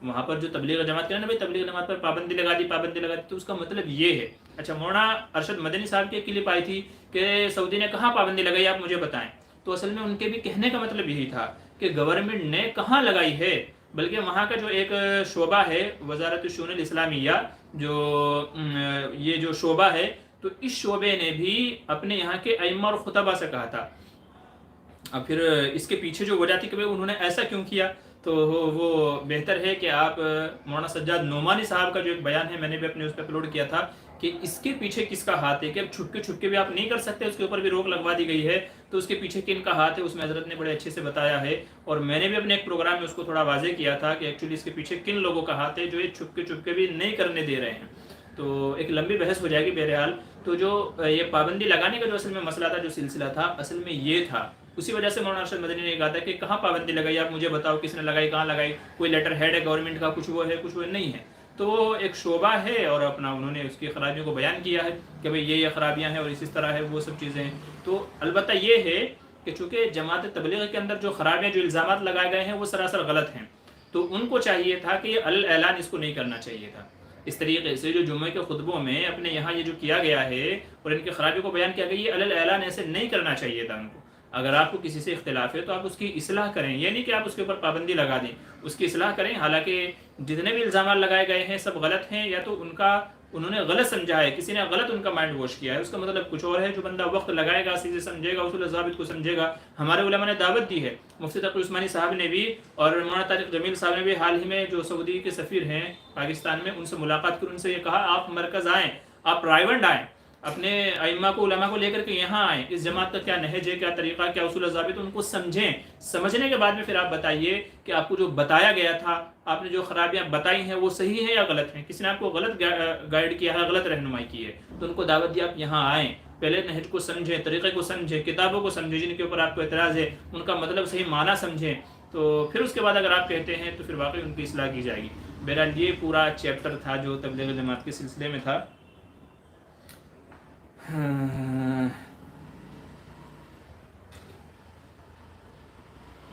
وہاں پر جو تبلیغ جماعت کرنا بھائی تبلیغ جماعت پر پابندی لگا دی، تو اس کا مطلب یہ ہے. اچھا، مولانا ارشد مدنی صاحب کی کلپ آئی تھی کہ سعودی نے کہاں پابندی لگائی آپ مجھے بتائیں. تو اصل میں ان کے بھی کہنے کا مطلب یہی تھا کہ گورنمنٹ نے کہاں لگائی ہے، بلکہ وہاں کا جو ایک شعبہ ہے وزارت الشؤون الاسلامیہ، یہ جو شعبہ ہے، تو اس شعبے نے بھی اپنے یہاں کے ائمہ اور خطبہ سے کہا تھا. اب پھر اس کے پیچھے جو وجہ تھی کہ انہوں نے ایسا کیوں کیا، تو وہ بہتر ہے کہ آپ مولانا سجاد نعمانی صاحب کا جو ایک بیان ہے میں نے بھی اپنے اس پہ اپلوڈ کیا تھا کہ اس کے پیچھے کس کا ہاتھ ہے، کہ اب چھپکے بھی آپ نہیں کر سکتے، اس کے اوپر بھی روک لگوا دی گئی ہے، تو اس کے پیچھے کن کا ہاتھ ہے اس میں حضرت نے بڑے اچھے سے بتایا ہے. اور میں نے بھی اپنے ایک پروگرام میں اس کو تھوڑا واضح کیا تھا کہ ایکچولی اس کے پیچھے کن لوگوں کا ہاتھ ہے جو یہ چھپکے بھی نہیں کرنے دے رہے ہیں. تو ایک لمبی بحث ہو جائے گی. بہرحال تو جو یہ پابندی لگانے کا جو اصل میں مسئلہ تھا، جو سلسلہ تھا، اصل میں یہ تھا. اسی وجہ سے مولانا ارشد مدنی نے کہا تھا کہ کہاں پابندی لگائی آپ مجھے بتاؤ، کس نے لگائی، کہاں لگائی، کوئی لیٹر ہیڈ ہے گورنمنٹ کا، کچھ وہ ہے کچھ وہ نہیں ہے. تو وہ ایک شعبہ ہے اور اپنا انہوں نے اس کی خرابیوں کو بیان کیا ہے کہ بھئی یہ خرابیاں ہیں اور اس طرح ہے، وہ سب چیزیں ہیں. تو البتہ یہ ہے کہ چونکہ جماعت تبلیغ کے اندر جو خرابیاں، جو الزامات لگائے گئے ہیں وہ سراسر غلط ہیں، تو ان کو چاہیے تھا کہ یہ علی الاعلان اس کو نہیں کرنا چاہیے تھا. اس طریقے سے جو جمعے کے خطبوں میں اپنے یہاں یہ جو کیا گیا ہے اور ان کی خرابیوں کو بیان کیا گیا، یہ علی الاعلان ایسے نہیں کرنا چاہیے تھا ان کو. اگر آپ کو کسی سے اختلاف ہے تو آپ اس کی اصلاح کریں، یہ نہیں کہ آپ اس کے اوپر پابندی لگا دیں، اس کی اصلاح کریں. حالانکہ جتنے بھی الزامات لگائے گئے ہیں سب غلط ہیں، یا تو انہوں نے غلط سمجھا ہے، کسی نے غلط ان کا مائنڈ واش کیا ہے، اس کا مطلب کچھ اور ہے. جو بندہ وقت لگائے گا، چیزیں سمجھے گا، اصول ضابط کو سمجھے گا. ہمارے علماء نے دعوت دی ہے، مفتی تقی عثمانی صاحب نے بھی اور مولانا طارق جمیل صاحب نے بھی حال ہی میں جو سعودی کے سفیر ہیں پاکستان میں، ان سے ملاقات کر ان سے یہ کہا آپ مرکز آئیں، آپ رائیونڈ آئیں، اپنے ائمہ کو علماء کو لے کر کے یہاں آئیں، اس جماعت کا کیا نہج ہے، کیا طریقہ، کیا اصول ضابط، ان کو سمجھیں. سمجھنے کے بعد میں پھر آپ بتائیے کہ آپ کو جو بتایا گیا تھا، آپ نے جو خرابیاں بتائی ہیں وہ صحیح ہے یا غلط ہیں. کسی نے آپ کو غلط گائیڈ کیا ہے، غلط رہنمائی کی ہے، تو ان کو دعوت دی آپ یہاں آئیں، پہلے نہج کو سمجھیں، طریقے کو سمجھیں، کتابوں کو سمجھیں جن کے اوپر آپ کو اعتراض ہے، ان کا مطلب صحیح معنی سمجھیں. تو پھر اس کے بعد اگر آپ کہتے ہیں تو پھر واقعی ان کی اصلاح کی جائے گی. بہرحال یہ پورا چیپٹر تھا جو تبلیغ جماعت کے سلسلے میں تھا.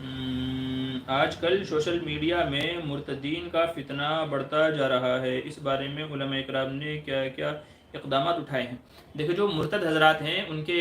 آج کل سوشل میڈیا میں مرتدین کا فتنہ بڑھتا جا رہا ہے، اس بارے میں علماء اکرام نے کیا کیا اقدامات اٹھائے ہیں؟ دیکھو جو مرتد حضرات ہیں ان کے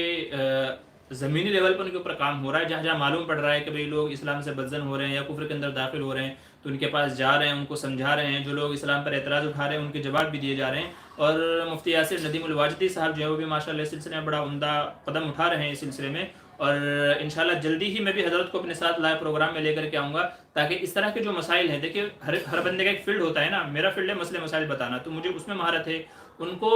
زمینی لیول پر ان کے اوپر کام ہو رہا ہے، جہاں جہاں معلوم پڑ رہا ہے کہ بھئی لوگ اسلام سے بدزن ہو رہے ہیں یا کفر کے اندر داخل ہو رہے ہیں تو ان کے پاس جا رہے ہیں، ان کو سمجھا رہے ہیں، جو لوگ اسلام پر اعتراض اٹھا رہے ہیں ان کے جواب بھی دیے جا رہے ہیں، اور مفتی یاسر ندیم الواجدی صاحب جو ہے وہ بھی ماشاءاللہ اس سلسلے میں بڑا عمدہ قدم اٹھا رہے ہیں اس سلسلے میں، اور انشاءاللہ جلدی ہی میں بھی حضرت کو اپنے ساتھ لائیو پروگرام میں لے کر کے آؤں گا، تاکہ اس طرح کے جو مسائل ہیں، دیکھیں ہر بندے کا ایک فیلڈ ہوتا ہے نا، میرا فیلڈ ہے مسئلے مسائل بتانا، تو مجھے اس میں مہارت ہے، ان کو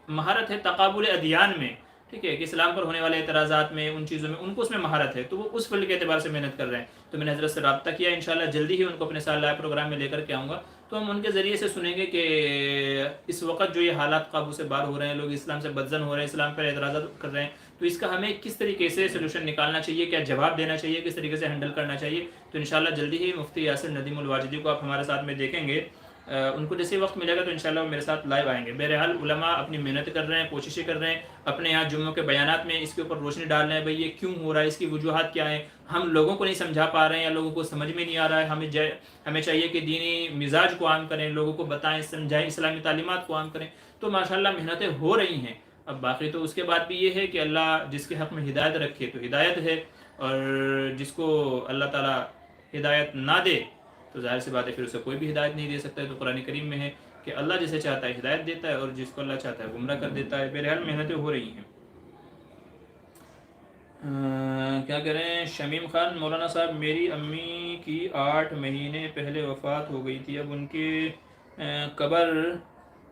مہارت ہے تقابل ادیان میں، ٹھیک ہے، کہ اسلام پر ہونے والے اعتراضات میں، ان چیزوں میں ان کو اس میں مہارت ہے، تو وہ اس فیلڈ کے اعتبار سے محنت کر رہے ہیں، تو میں نے حضرت سے رابطہ کیا، انشاءاللہ جلدی ہی ان کو اپنے ساتھ لائیو پروگرام میں لے کر کے آؤں گا، تو ہم ان کے ذریعے سے سنیں گے کہ اس وقت جو یہ حالات قابو سے باہر ہو رہے ہیں، لوگ اسلام سے بدزن ہو رہے ہیں، اسلام پر اعتراضات کر رہے ہیں، تو اس کا ہمیں کس طریقے سے سلوشن نکالنا چاہیے، کیا جواب دینا چاہیے، کس طریقے سے ہینڈل کرنا چاہیے، تو انشاءاللہ جلدی ہی مفتی یاسر ندیم الواجدی کو آپ ہمارے ساتھ میں دیکھیں گے، ان کو جیسے وقت ملے گا تو انشاءاللہ وہ میرے ساتھ لائیو آئیں گے۔ بہرحال علماء اپنی محنت کر رہے ہیں، کوششیں کر رہے ہیں، اپنے یہاں جمعوں کے بیانات میں اس کے اوپر روشنی ڈال رہے ہیں، بھئی یہ کیوں ہو رہا ہے، اس کی وجوہات کیا ہیں، ہم لوگوں کو نہیں سمجھا پا رہے ہیں یا لوگوں کو سمجھ میں نہیں آ رہا ہے، ہمیں چاہیے کہ دینی مزاج کو عام کریں، لوگوں کو بتائیں، سمجھائیں، اسلامی تعلیمات کو عام کریں، تو ماشاءاللہ محنتیں ہو رہی ہیں۔ اب باقی تو اس کے بعد بھی یہ ہے کہ اللہ جس کے حق میں ہدایت رکھے تو ہدایت ہے، اور جس کو اللہ تعالیٰ ہدایت نہ دے تو ظاہر سی بات ہے پھر اسے کوئی بھی ہدایت نہیں دے سکتا ہے، تو قرآن کریم میں ہے کہ اللہ جسے چاہتا ہے ہدایت دیتا ہے اور جس کو اللہ چاہتا ہے گمراہ کر دیتا ہے۔ بہرحال محنتیں ہو رہی ہیں۔ کیا کہہ رہے ہیں شمیم خان مولانا صاحب، میری امی کی 8 مہینے پہلے وفات ہو گئی تھی، اب ان کی قبر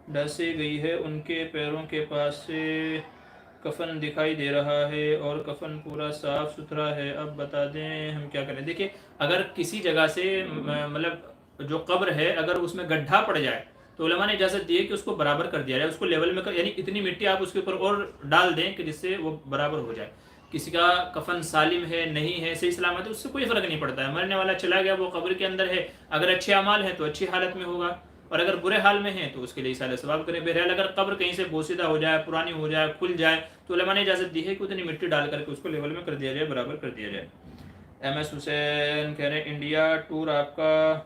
ڈھسی گئی ہے، ان کے پیروں کے پاس سے کفن دکھائی دے رہا ہے اور کفن پورا صاف ستھرا ہے، اب بتا دیں ہم کیا کریں۔ دیکھیں اگر کسی جگہ سے مطلب جو قبر ہے اگر اس میں گڈھا پڑ جائے تو علماء نے اجازت دی ہے کہ اس کو برابر کر دیا جائے، اس کو لیول میں یعنی اتنی مٹی آپ اس کے اوپر اور ڈال دیں کہ جس سے وہ برابر ہو جائے۔ کسی کا کفن سالم ہے نہیں ہے صحیح سلامت ہے اس سے کوئی فرق نہیں پڑتا ہے، مرنے والا چلا گیا وہ قبر کے اندر ہے، اگر اچھے اعمال ہیں تو اچھی حالت میں ہوگا، اور اگر برے حال میں ہیں تو اس کے لیے اصالہ ثواب کریں۔ بہرحال اگر قبر کہیں سے بوسیدہ ہو جائے، پرانی ہو جائے، کھل جائے تو علماء نے اجازت دی ہے کہ اتنی مٹی ڈال کر کے اس کو لیول میں کر دیا جائے، برابر کر دیا جائے۔ ایم ایس حسین کہہ رہے ہیں انڈیا ٹور آپ کا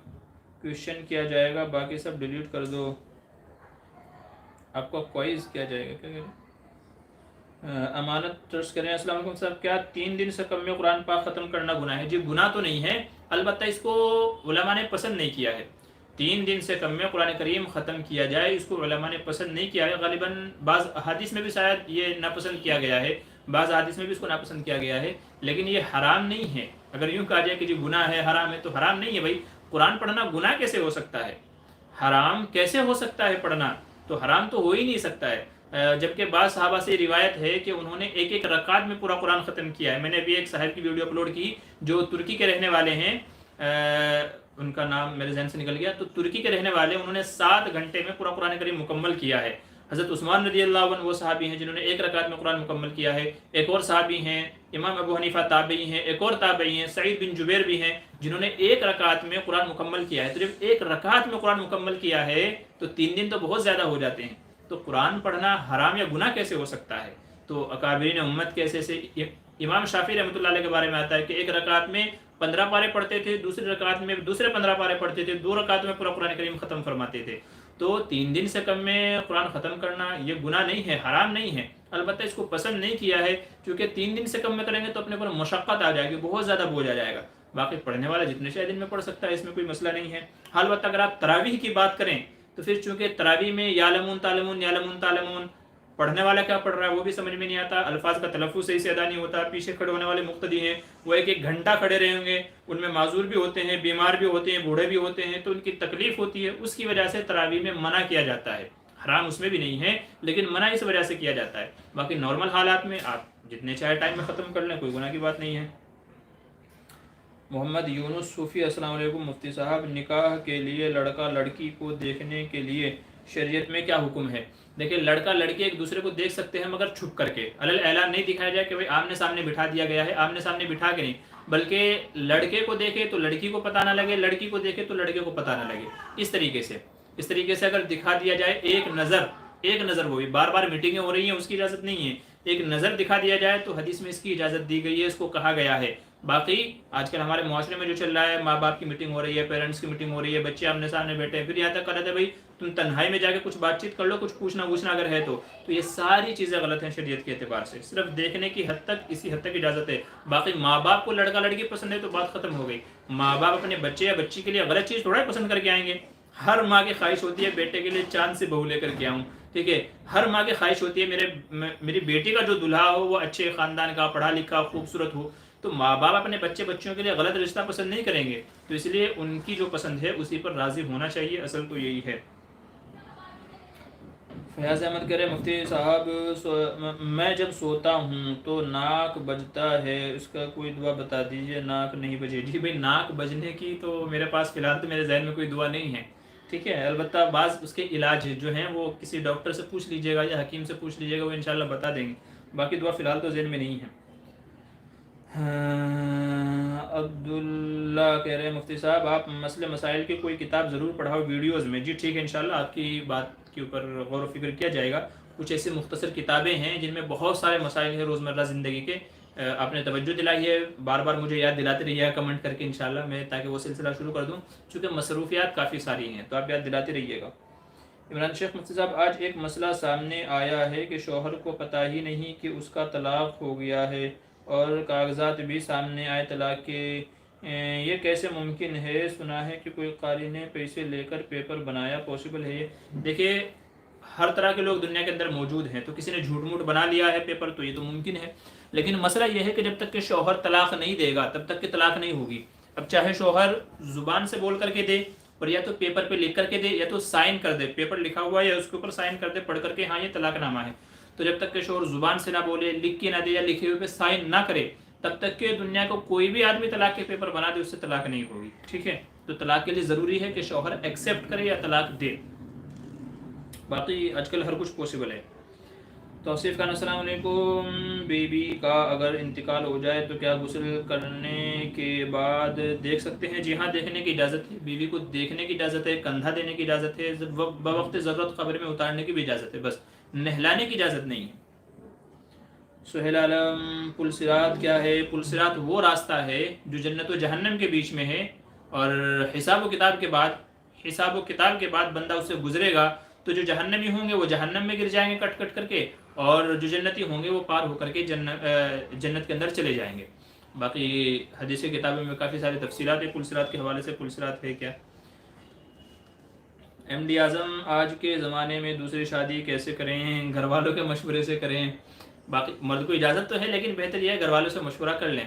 کویشچن کیا جائے گا، باقی سب ڈیلیٹ کر دو، آپ کا کوئز کیا جائے گا، کیا کہہ رہے ہیں؟ امانت ٹرسٹ کریں۔ السلام علیکم صاحب، کیا 3 دن سے کم میں قرآن پاک ختم کرنا گناہ ہے؟ جی گناہ تو نہیں ہے، البتہ اس کو علماء نے پسند نہیں کیا ہے، 3 دن سے کم میں قرآن کریم ختم کیا جائے، اس کو علماء نے پسند نہیں کیا ہے، غالباً بعض احادیث میں بھی شاید یہ ناپسند کیا گیا ہے، بعض احادیث میں بھی اس کو ناپسند کیا گیا ہے، لیکن یہ حرام نہیں ہے۔ اگر یوں کہا جائے کہ جی گناہ ہے حرام ہے تو حرام نہیں ہے، بھائی قرآن پڑھنا گناہ کیسے ہو سکتا ہے، حرام کیسے ہو سکتا ہے پڑھنا، تو حرام تو ہو ہی نہیں سکتا ہے۔ جبکہ بعض صحابہ سے روایت ہے کہ انہوں نے ایک ایک رکعت میں پورا قرآن ختم کیا ہے۔ میں نے ابھی ایک صاحب کی ویڈیو اپلوڈ کی جو ترکی کے رہنے والے ہیں، ان کا نام میرے ذہن سے نکل گیا، تو ترکی کے رہنے والے انہوں نے 7 گھنٹے میں پورا قرآن کریم مکمل کیا ہے۔ حضرت عثمان رضی اللہ عنہ وہ صحابی ہیں جنہوں نے 1 رکعت میں قرآن مکمل کیا ہے، ایک اور صحابی ہیں امام ابو حنیفہ تابعی ہیں، ایک اور تابعی ہیں سعید بن جبیر بھی ہیں جنہوں نے 1 رکعت میں قرآن مکمل کیا ہے۔ تو جب 1 رکعت میں قرآن مکمل کیا ہے تو 3 دن تو بہت زیادہ ہو جاتے ہیں، تو قرآن پڑھنا حرام یا گناہ کیسے ہو سکتا ہے؟ تو اکابرین امت کیسے سے امام شافعی رحمۃ اللہ علیہ کے بارے میں آتا ہے کہ 1 رکعت میں 15 پارے پڑھتے تھے، دوسری رکعت میں دوسرے 15 پارے پڑھتے تھے، 2 رکعت میں پورا قرآن کریم ختم فرماتے تھے۔ تو 3 دن سے کم میں قرآن ختم کرنا یہ گناہ نہیں ہے، حرام نہیں ہے، البتہ اس کو پسند نہیں کیا ہے کیونکہ 3 دن سے کم میں کریں گے تو اپنے پر مشقت آ جائے گی، بہت زیادہ بوجھ آ جائے گا۔ باقی پڑھنے والا جتنے شاید دن میں پڑھ سکتا ہے، اس میں کوئی مسئلہ نہیں ہے۔ البتہ اگر آپ تراویح کی بات کریں تو پھر چونکہ تراویح میں یعلمون تعلمون یعلمون تعلمون، پڑھنے والا کیا پڑھ رہا ہے وہ بھی سمجھ میں نہیں آتا، الفاظ کا تلفظ صحیح سے ادا نہیں ہوتا، پیچھے کھڑے ہونے والے مقتدی ہیں وہ 1 گھنٹہ کھڑے رہیں گے، ان میں معذور بھی ہوتے ہیں، بیمار بھی ہوتے ہیں، بوڑھے بھی ہوتے ہیں، تو ان کی تکلیف ہوتی ہے، اس کی وجہ سے تراویح میں منع کیا جاتا ہے۔ حرام اس میں بھی نہیں ہے لیکن منع اس وجہ سے کیا جاتا ہے، باقی نارمل حالات میں آپ جتنے چاہے ٹائم میں ختم کر لیں، کوئی گناہ کی بات نہیں ہے۔ محمد یونس صوفی، السلام علیکم مفتی صاحب، نکاح کے لیے لڑکا لڑکی کو دیکھنے کے لیے شریعت میں کیا حکم ہے؟ دیکھیں لڑکا لڑکی ایک دوسرے کو دیکھ سکتے ہیں مگر چھپ کر کے، علل اعلان نہیں دکھایا جائے کہ بھائی آمنے سامنے بٹھا دیا گیا ہے، آمنے سامنے بٹھا کے نہیں، بلکہ لڑکے کو دیکھے تو لڑکی کو پتہ نہ لگے، لڑکی کو دیکھے تو لڑکے کو پتہ نہ لگے، اس طریقے سے اگر دکھا دیا جائے ایک نظر وہ بھی بار بار میٹنگیں ہو رہی ہیں اس کی اجازت نہیں ہے، ایک نظر دکھا دیا جائے تو حدیث میں اس کی اجازت دی گئی ہے، اس کو کہا گیا ہے باقی آج کل ہمارے معاشرے میں جو چل رہا ہے، ماں باپ کی میٹنگ ہو رہی ہے، پیرنٹس کی میٹنگ ہو رہی ہے، بچے آمنے سامنے بیٹھے ہیں، پھر یہاں تک کہا تھا بھائی تم تنہائی میں جا کے کچھ بات چیت کر لو، کچھ پوچھنا اگر ہے تو یہ ساری چیزیں غلط ہیں شریعت کے اعتبار سے. صرف دیکھنے کی حد تک، اسی حد تک اجازت ہے. باقی ماں باپ کو لڑکا لڑکی پسند ہے تو بات ختم ہو گئی. ماں باپ اپنے بچے یا بچی کے لیے غلط چیز تھوڑا پسند کر کے آئیں گے. ہر ماں کی خواہش ہوتی ہے بیٹے کے لیے چاند سے بہو لے کر کے آؤں. ٹھیک ہے، ہر ماں کی خواہش ہوتی ہے میری بیٹی کا جو دلہا ہو وہ اچھے خاندان کا، پڑھا لکھا، خوبصورت ہو. تو ماں باپ اپنے بچوں کے لیے غلط رشتہ پسند نہیں کریں گے. تو اس لیے ان کی جو پسند ہے اسی پر راضی ہونا چاہیے. اصل تو یہی ہے. فیاض احمد کہہ رہے مفتی صاحب میں جب سوتا ہوں تو ناک بجتا ہے، اس کا کوئی دعا بتا دیجئے. ناک نہیں بجے. جی بھائی، ناک بجنے کی تو میرے پاس فی الحال تو میرے ذہن میں کوئی دعا نہیں ہے. ٹھیک ہے، البتہ بعض اس کے علاج جو ہیں وہ کسی ڈاکٹر سے پوچھ لیجیے گا یا حکیم سے پوچھ لیجیے گا، وہ انشاءاللہ بتا دیں گے. باقی دعا فی الحال تو ذہن میں نہیں ہے. عبداللہ کہہ رہے ہیں مفتی صاحب آپ مسئلے مسائل کی کوئی کتاب ضرور پڑھاؤ ویڈیوز میں. جی ٹھیک ہے، انشاءاللہ آپ کی بات کے اوپر غور و فکر کیا جائے گا. کچھ ایسی مختصر کتابیں ہیں جن میں بہت سارے مسائل ہیں روزمرہ زندگی کے. آپ نے توجہ دلائی ہے، بار بار مجھے یاد دلاتے رہیے گا کمنٹ کر کے انشاءاللہ، میں تاکہ وہ سلسلہ شروع کر دوں، چونکہ مصروفیات کافی ساری ہیں تو آپ یاد دلاتے رہیے گا. عمران شیخ مفتی صاحب آج ایک مسئلہ سامنے آیا ہے کہ شوہر کو پتہ ہی نہیں کہ اس کا طلاق ہو گیا ہے اور کاغذات بھی سامنے آئے طلاق کے. یہ کیسے ممکن ہے؟ سنا ہے کہ کوئی قاری نے پیسے لے کر پیپر بنایا. پاسبل ہے یہ؟ دیکھیے، ہر طرح کے لوگ دنیا کے اندر موجود ہیں، تو کسی نے جھوٹ موٹ بنا لیا ہے پیپر تو یہ تو ممکن ہے. لیکن مسئلہ یہ ہے کہ جب تک کہ شوہر طلاق نہیں دے گا تب تک کہ طلاق نہیں ہوگی. اب چاہے شوہر زبان سے بول کر کے دے اور یا تو پیپر پہ لکھ کر کے دے یا تو سائن کر دے، پیپر لکھا ہوا ہے یا اس کے اوپر سائن کر دے پڑھ کر کے ہاں یہ طلاق نامہ ہے. تو جب تک کہ شوہر زبان سے نہ بولے، لکھ کے نہ دے یا لکھے ہوئے پہ سائن نہ کرے، تب تک کہ دنیا کو کوئی بھی آدمی طلاق کے پیپر بنا دے اس سے طلاق نہیں ہوگی. ٹھیک ہے، تو طلاق کے لیے ضروری ہے کہ شوہر ایکسیپٹ کرے یا طلاق دے. باقی آج کل ہر کچھ پاسبل ہے. توصیف خان السلام علیکم. بیوی کا اگر انتقال ہو جائے تو کیا غسل کرنے کے بعد دیکھ سکتے ہیں؟ جی ہاں، دیکھنے کی اجازت ہے. بیوی کو دیکھنے کی اجازت ہے، کندھا دینے کی اجازت ہے، بوقت ضرورت قبر میں اتارنے کی بھی اجازت ہے، بس نہلانے کی اجازت نہیں ہے. سہیل عالم پل صراط کیا ہے؟ پل صراط وہ راستہ ہے جو جنت و جہنم کے بیچ میں ہے، اور حساب و کتاب کے بعد بندہ اس سے گزرے گا تو جو جہنمی ہوں گے وہ جہنم میں گر جائیں گے کٹ کٹ کر کے، اور جو جنتی ہوں گے وہ پار ہو کر کے جنت کے اندر چلے جائیں گے. باقی حدیث کتابوں میں کافی ساری تفصیلات ہیں پل صراط کے حوالے سے. پل صراط ہے کیا؟ ایم ڈی اعظم آج کے زمانے میں دوسری شادی کیسے کریں؟ گھر والوں کے مشورے سے کریں. باقی مرد کو اجازت تو ہے لیکن بہتر یہ ہے گھر والوں سے مشورہ کر لیں.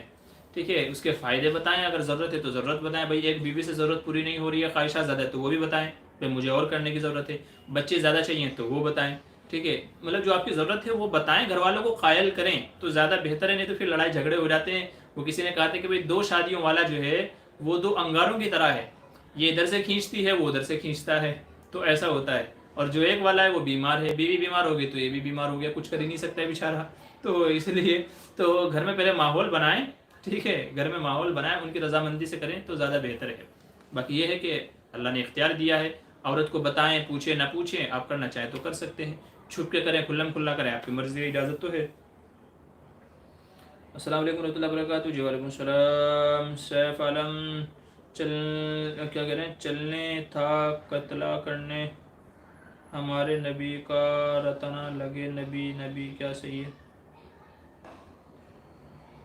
ٹھیک ہے، اس کے فائدے بتائیں، اگر ضرورت ہے تو ضرورت بتائیں. بھائی ایک بیوی سے ضرورت پوری نہیں ہو رہی ہے، خواہشات زیادہ ہے تو وہ بھی بتائیں. بھائی مجھے اور کرنے کی ضرورت ہے، بچے زیادہ چاہیے تو وہ بتائیں. ٹھیک ہے، مطلب جو آپ کی ضرورت ہے وہ بتائیں، گھر والوں کو قائل کریں تو زیادہ بہتر ہے. نہیں تو پھر لڑائی جھگڑے ہو جاتے ہیں. وہ کسی نے کہا تھا کہ بھائی 2 شادیوں والا جو ہے وہ 2 انگاروں کی طرح ہے، یہ ادھر سے کھینچتی ہے وہ ادھر سے کھینچتا ہے، تو ایسا ہوتا ہے. اور جو ایک والا ہے وہ بیمار ہے، بیوی بیمار ہوگی تو یہ بھی بیمار ہو گیا، کچھ کر ہی نہیں سکتا ہے بیچارہ. تو اس لیے تو گھر میں پہلے ماحول بنائیں. ٹھیک ہے، گھر میں ماحول بنائیں، ان کی رضامندی سے کریں تو زیادہ بہتر ہے. باقی یہ ہے کہ اللہ نے اختیار دیا ہے، عورت کو بتائیں، پوچھیں نہ پوچھیں، آپ کرنا چاہیں تو کر سکتے ہیں، چھپ کے کریں کھلم کھلا کریں، آپ کی مرضی ہے، اجازت تو ہے. السلام علیکم ورحمۃ اللہ وبرکاتہ. جی وعلیکم السلام. سیف عالم کیا کہہ رہے ہیں؟ چلنے تھا قتلا کرنے ہمارے نبی کا رتنا لگے نبی کیا صحیح ہے؟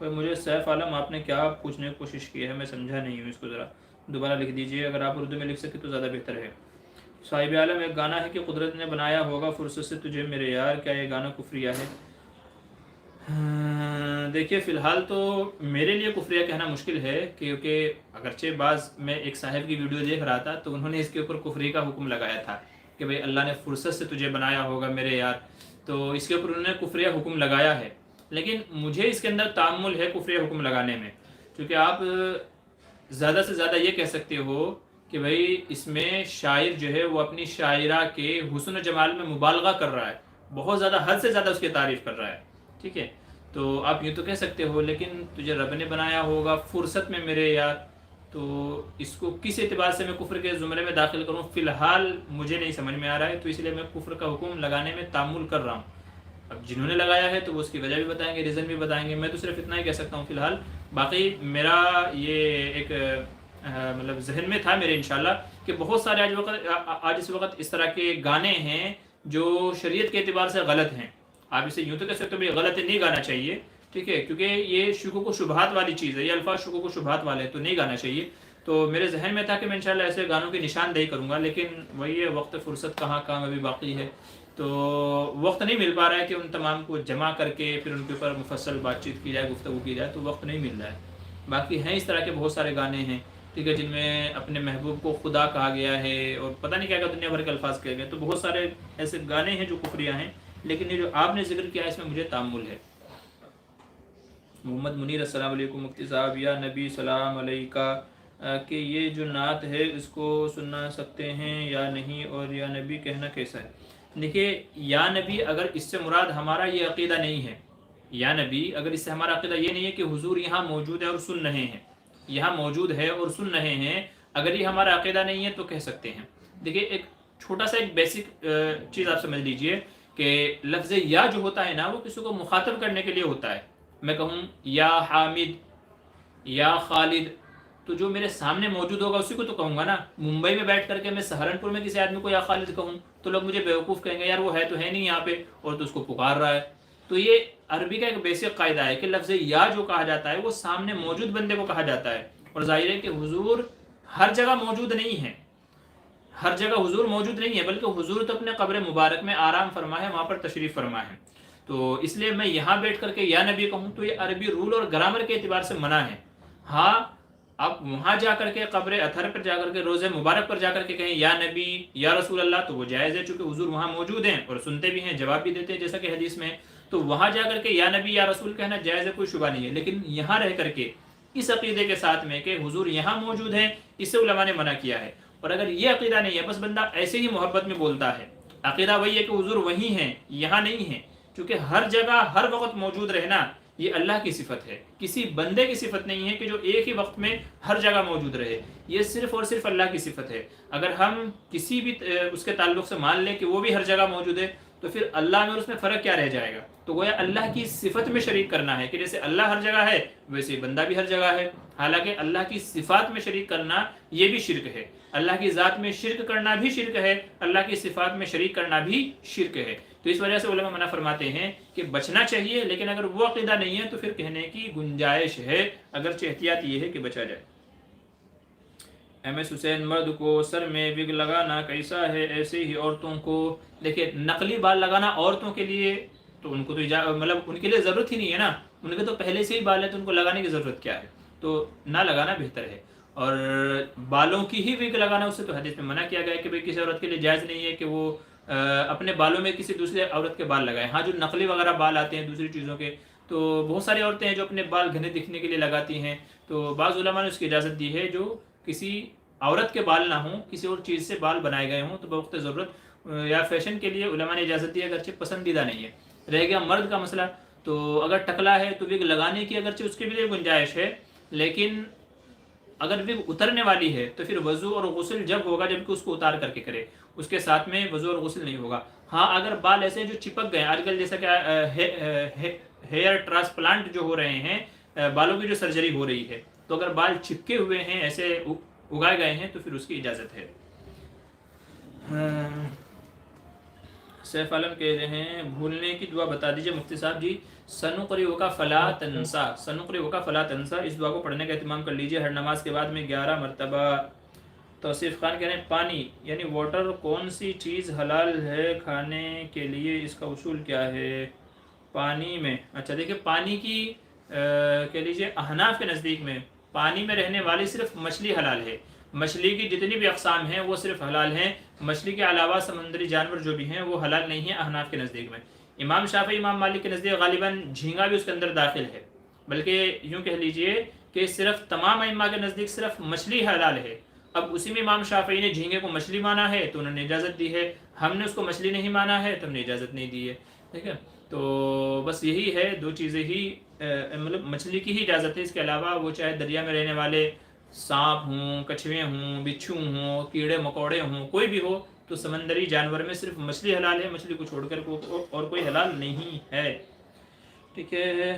مجھے سیف عالم آپ نے کیا پوچھنے کی کوشش کی ہے؟ میں سمجھا نہیں ہوں، اس کو ذرا دوبارہ لکھ دیجئے، اگر آپ اردو میں لکھ سکیں تو زیادہ بہتر ہے. صاحب عالم ایک گانا ہے کہ قدرت نے بنایا ہوگا فرصت سے تجھے میرے یار، کیا یہ گانا کفریہ ہے؟ دیکھیے فی الحال تو میرے لیے کفریہ کہنا مشکل ہے، کیونکہ اگرچہ بعض میں ایک صاحب کی ویڈیو دیکھ رہا تھا تو انہوں نے اس کے اوپر کفری کا حکم لگایا تھا کہ بھئی اللہ نے فرصت سے تجھے بنایا ہوگا میرے یار، تو اس کے اوپر انہوں نے کفریہ حکم لگایا ہے. لیکن مجھے اس کے اندر تعامل ہے کفریہ حکم لگانے میں، کیونکہ آپ زیادہ سے زیادہ یہ کہہ سکتے ہو کہ بھئی اس میں شاعر جو ہے وہ اپنی شاعرہ کے حسن و جمال میں مبالغہ کر رہا ہے، بہت زیادہ حد سے زیادہ اس کی تعریف کر رہا ہے. ٹھیک ہے، تو آپ یہ تو کہہ سکتے ہو، لیکن تجھے رب نے بنایا ہوگا فرصت میں میرے یار، تو اس کو کس اعتبار سے میں کفر کے زمرے میں داخل کروں فی الحال مجھے نہیں سمجھ میں آ رہا ہے. تو اس لیے میں کفر کا حکم لگانے میں تعامل کر رہا ہوں. اب جنہوں نے لگایا ہے تو وہ اس کی وجہ بھی بتائیں گے، ریزن بھی بتائیں گے. میں تو صرف اتنا ہی کہہ سکتا ہوں فی الحال باقی میرا یہ ایک مطلب ذہن میں تھا میرے انشاءاللہ کہ بہت سارے آج اس وقت اس طرح کے گانے ہیں جو شریعت کے اعتبار سے غلط ہیں. آپ اسے یوں تو کہہ سکتے ہو کہ غلط ہے، نہیں گانا چاہیے، ٹھیک ہے، کیونکہ یہ شکوک و شبہات والی چیز ہے، یہ الفاظ شکوک و شبہات والے تو نہیں گانا چاہیے. تو میرے ذہن میں تھا کہ میں انشاءاللہ ایسے گانوں کی نشاندہی کروں گا، لیکن وہی ہے، وقت فرصت کہاں کام ابھی باقی ہے، تو وقت نہیں مل پا رہا ہے کہ ان تمام کو جمع کر کے پھر ان کے اوپر مفصل بات چیت کی جائے، گفتگو کی جائے، تو وقت نہیں مل رہا ہے. باقی ہیں اس طرح کے بہت سارے گانے ہیں، ٹھیک ہے، جن میں اپنے محبوب کو خدا کہا گیا ہے اور پتہ نہیں کیا کیا دنیا بھر کے الفاظ کہے گئے. تو بہت سارے ایسے گانے ہیں جو کفریہ ہیں، لیکن یہ جو آپ نے ذکر کیا ہے اس میں مجھے تامل ہے. محمد منیر السلام علیکم مفتی صاحب، یا نبی سلام علیکہ، کہ یہ جو نعت ہے اس کو سننا سکتے ہیں یا نہیں، اور یا نبی کہنا کیسا ہے؟ دیکھیے، یا نبی اگر اس سے مراد ہمارا یہ عقیدہ نہیں ہے، یا نبی اگر اس سے ہمارا عقیدہ یہ نہیں ہے کہ حضور یہاں موجود ہے اور سن رہے ہیں، یہاں موجود ہے اور سن رہے ہیں، اگر یہ ہمارا عقیدہ نہیں ہے تو کہہ سکتے ہیں. دیکھیے، ایک چھوٹا سا ایک بیسک چیز آپ سمجھ لیجئے کہ لفظ یا جو ہوتا ہے نا، وہ کسی کو مخاطب کرنے کے لیے ہوتا ہے. میں کہوں یا حامد، یا خالد، تو جو میرے سامنے موجود ہوگا اسی کو تو کہوں گا نا. ممبئی میں بیٹھ کر کے میں سہارنپور میں کسی آدمی کو یا خالد کہوں تو لوگ مجھے بیوقوف کہیں گے، یار وہ ہے تو ہے نہیں یہاں پہ اور تو اس کو پکار رہا ہے. تو یہ عربی کا ایک بیسک قاعدہ ہے کہ لفظ یا جو کہا جاتا ہے وہ سامنے موجود بندے کو کہا جاتا ہے. اور ظاہر ہے کہ حضور ہر جگہ موجود نہیں ہے، ہر جگہ حضور موجود نہیں ہے، بلکہ حضور تو اپنے قبر مبارک میں آرام فرما ہے، وہاں پر تشریف فرما ہے. تو اس لیے میں یہاں بیٹھ کر کے یا نبی کہوں تو یہ عربی رول اور گرامر کے اعتبار سے منع ہے. ہاں، آپ وہاں جا کر کے قبر اطہر پر جا کر کے روزے مبارک پر جا کر کے کہیں یا نبی یا رسول اللہ تو وہ جائز ہے، چونکہ حضور وہاں موجود ہیں اور سنتے بھی ہیں، جواب بھی دیتے ہیں جیسا کہ حدیث میں، تو وہاں جا کر کے یا نبی یا رسول کہنا جائز ہے، کوئی شبہ نہیں ہے. لیکن یہاں رہ کر کے اس عقیدے کے ساتھ میں کہ حضور یہاں موجود ہیں، اس سے علماء نے منع کیا ہے. اور اگر یہ عقیدہ نہیں ہے، بس بندہ ایسے ہی محبت میں بولتا ہے، عقیدہ وہی ہے کہ حضور وہیں ہیں، یہاں نہیں ہیں، کیونکہ ہر جگہ ہر وقت موجود رہنا یہ اللہ کی صفت ہے، کسی بندے کی صفت نہیں ہے کہ جو ایک ہی وقت میں ہر جگہ موجود رہے. یہ صرف اور صرف اللہ کی صفت ہے. اگر ہم کسی بھی اس کے تعلق سے مان لیں کہ وہ بھی ہر جگہ موجود ہے تو پھر اللہ میں اور اس میں فرق کیا رہ جائے گا؟ تو گویا اللہ کی صفت میں شریک کرنا ہے کہ جیسے اللہ ہر جگہ ہے ویسے بندہ بھی ہر جگہ ہے. حالانکہ اللہ کی صفات میں شریک کرنا یہ بھی شرک ہے، اللہ کی ذات میں شرک کرنا بھی شرک ہے، اللہ کی صفات میں شریک کرنا بھی شرک ہے. تو اس وجہ سے علماء منع فرماتے ہیں کہ بچنا چاہیے، لیکن اگر وہ عقیدہ نہیں ہے تو پھر کہنے کی گنجائش ہے، اگرچہ احتیاط یہ ہے کہ بچا جائے. ایم ایس حسین، مرد کو سر میں وگ لگانا کیسا ہے؟ ایسے ہی عورتوں کو، دیکھیں نقلی بال لگانا عورتوں کے لیے تو ان کو تو مطلب ان کے لیے ضرورت ہی نہیں ہے نا، ان کے تو پہلے سے ہی بال ہے تو ان کو لگانے کی ضرورت کیا ہے؟ تو نہ لگانا بہتر ہے. اور بالوں کی ہی وگ لگانا، اس سے تو حدیث میں منع کیا گیا ہے کہ بھئی کسی عورت کے لیے جائز نہیں ہے کہ وہ اپنے بالوں میں کسی دوسرے عورت کے بال لگائیں. ہاں، جو نقلی وغیرہ بال آتے ہیں دوسری چیزوں کے، تو بہت ساری عورتیں ہیں جو اپنے بال گھنے دکھنے کے لیے لگاتی ہیں. تو بعض علماء نے اس کی اجازت دی ہے جو کسی عورت کے بال نہ ہوں، کسی اور چیز سے بال بنائے گئے ہوں، تو بوقت ضرورت یا فیشن کے لیے علماء نے اجازت دی ہے، اگرچہ پسندیدہ نہیں ہے. رہ گیا مرد کا مسئلہ، تو اگر ٹکلا ہے تو وگ لگانے کی اگرچہ اس کے بھی لیے گنجائش ہے، لیکن اگر وگ اترنے والی ہے تو پھر وضو اور غسل جب ہوگا جبکہ اس کو اتار کر کے کرے، اس کے ساتھ میں وضو اور غسل نہیں ہوگا. ہاں، اگر بال ایسے جو چپک گئے، آج کل جیسا کہ ہیئر ٹرانسپلانٹ جو ہو رہے ہیں، بالوں کی جو سرجری ہو رہی ہے، تو اگر بال چپکے ہوئے ہیں، ایسے اگائے گئے ہیں، تو پھر اس کی اجازت ہے. سیف عالم کہہ رہے ہیں بھولنے کی دعا بتا دیجئے مفتی صاحب جی. سنقرئک فلا تنسا، سنقرئک فلا تنسا، اس دعا کو پڑھنے کا اہتمام کر لیجئے ہر نماز کے بعد میں 11 مرتبہ. توصیف خان کہہ رہے ہیں پانی یعنی واٹر کون سی چیز حلال ہے کھانے کے لیے، اس کا اصول کیا ہے؟ پانی میں، اچھا دیکھیں پانی کی کہہ لیجئے احناف کے نزدیک میں پانی میں رہنے والی صرف مچھلی حلال ہے. مچھلی کی جتنی بھی اقسام ہیں وہ صرف حلال ہیں. مچھلی کے علاوہ سمندری جانور جو بھی ہیں وہ حلال نہیں ہیں احناف کے نزدیک میں. امام شافعی، امام مالک کے نزدیک غالباً جھینگا بھی اس کے اندر داخل ہے، بلکہ یوں کہہ لیجئے کہ صرف تمام ائمہ کے نزدیک صرف مچھلی حلال ہے. اب اسی میں امام شافعی نے جھینگے کو مچھلی مانا ہے تو انہوں نے اجازت دی ہے، ہم نے اس کو مچھلی نہیں مانا ہے تو ہم نے اجازت نہیں دی ہے. ٹھیک ہے، تو بس یہی ہے، دو چیزیں ہی مطلب مچھلی کی ہی اجازت ہے. اس کے علاوہ وہ چاہے دریا میں رہنے والے سانپ ہوں، کچھوے ہوں، بچھو ہوں، کیڑے مکوڑے ہوں، کوئی بھی ہو، تو سمندری جانور میں صرف مچھلی حلال ہے، مچھلی کو چھوڑ کر اور کوئی حلال نہیں ہے. ٹھیک ہے.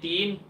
3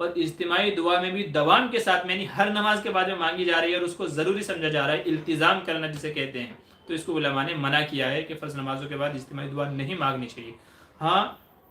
اور اجتماعی دعا میں بھی دوام کے ساتھ میں ہر نماز کے بعد میں مانگی جا رہی ہے اور اس کو ضروری سمجھا جا رہا ہے، التزام کرنا جسے کہتے ہیں، تو اس کو علماء نے منع کیا ہے کہ فرض نمازوں کے بعد اجتماعی دعا نہیں مانگنی چاہیے۔ ہاں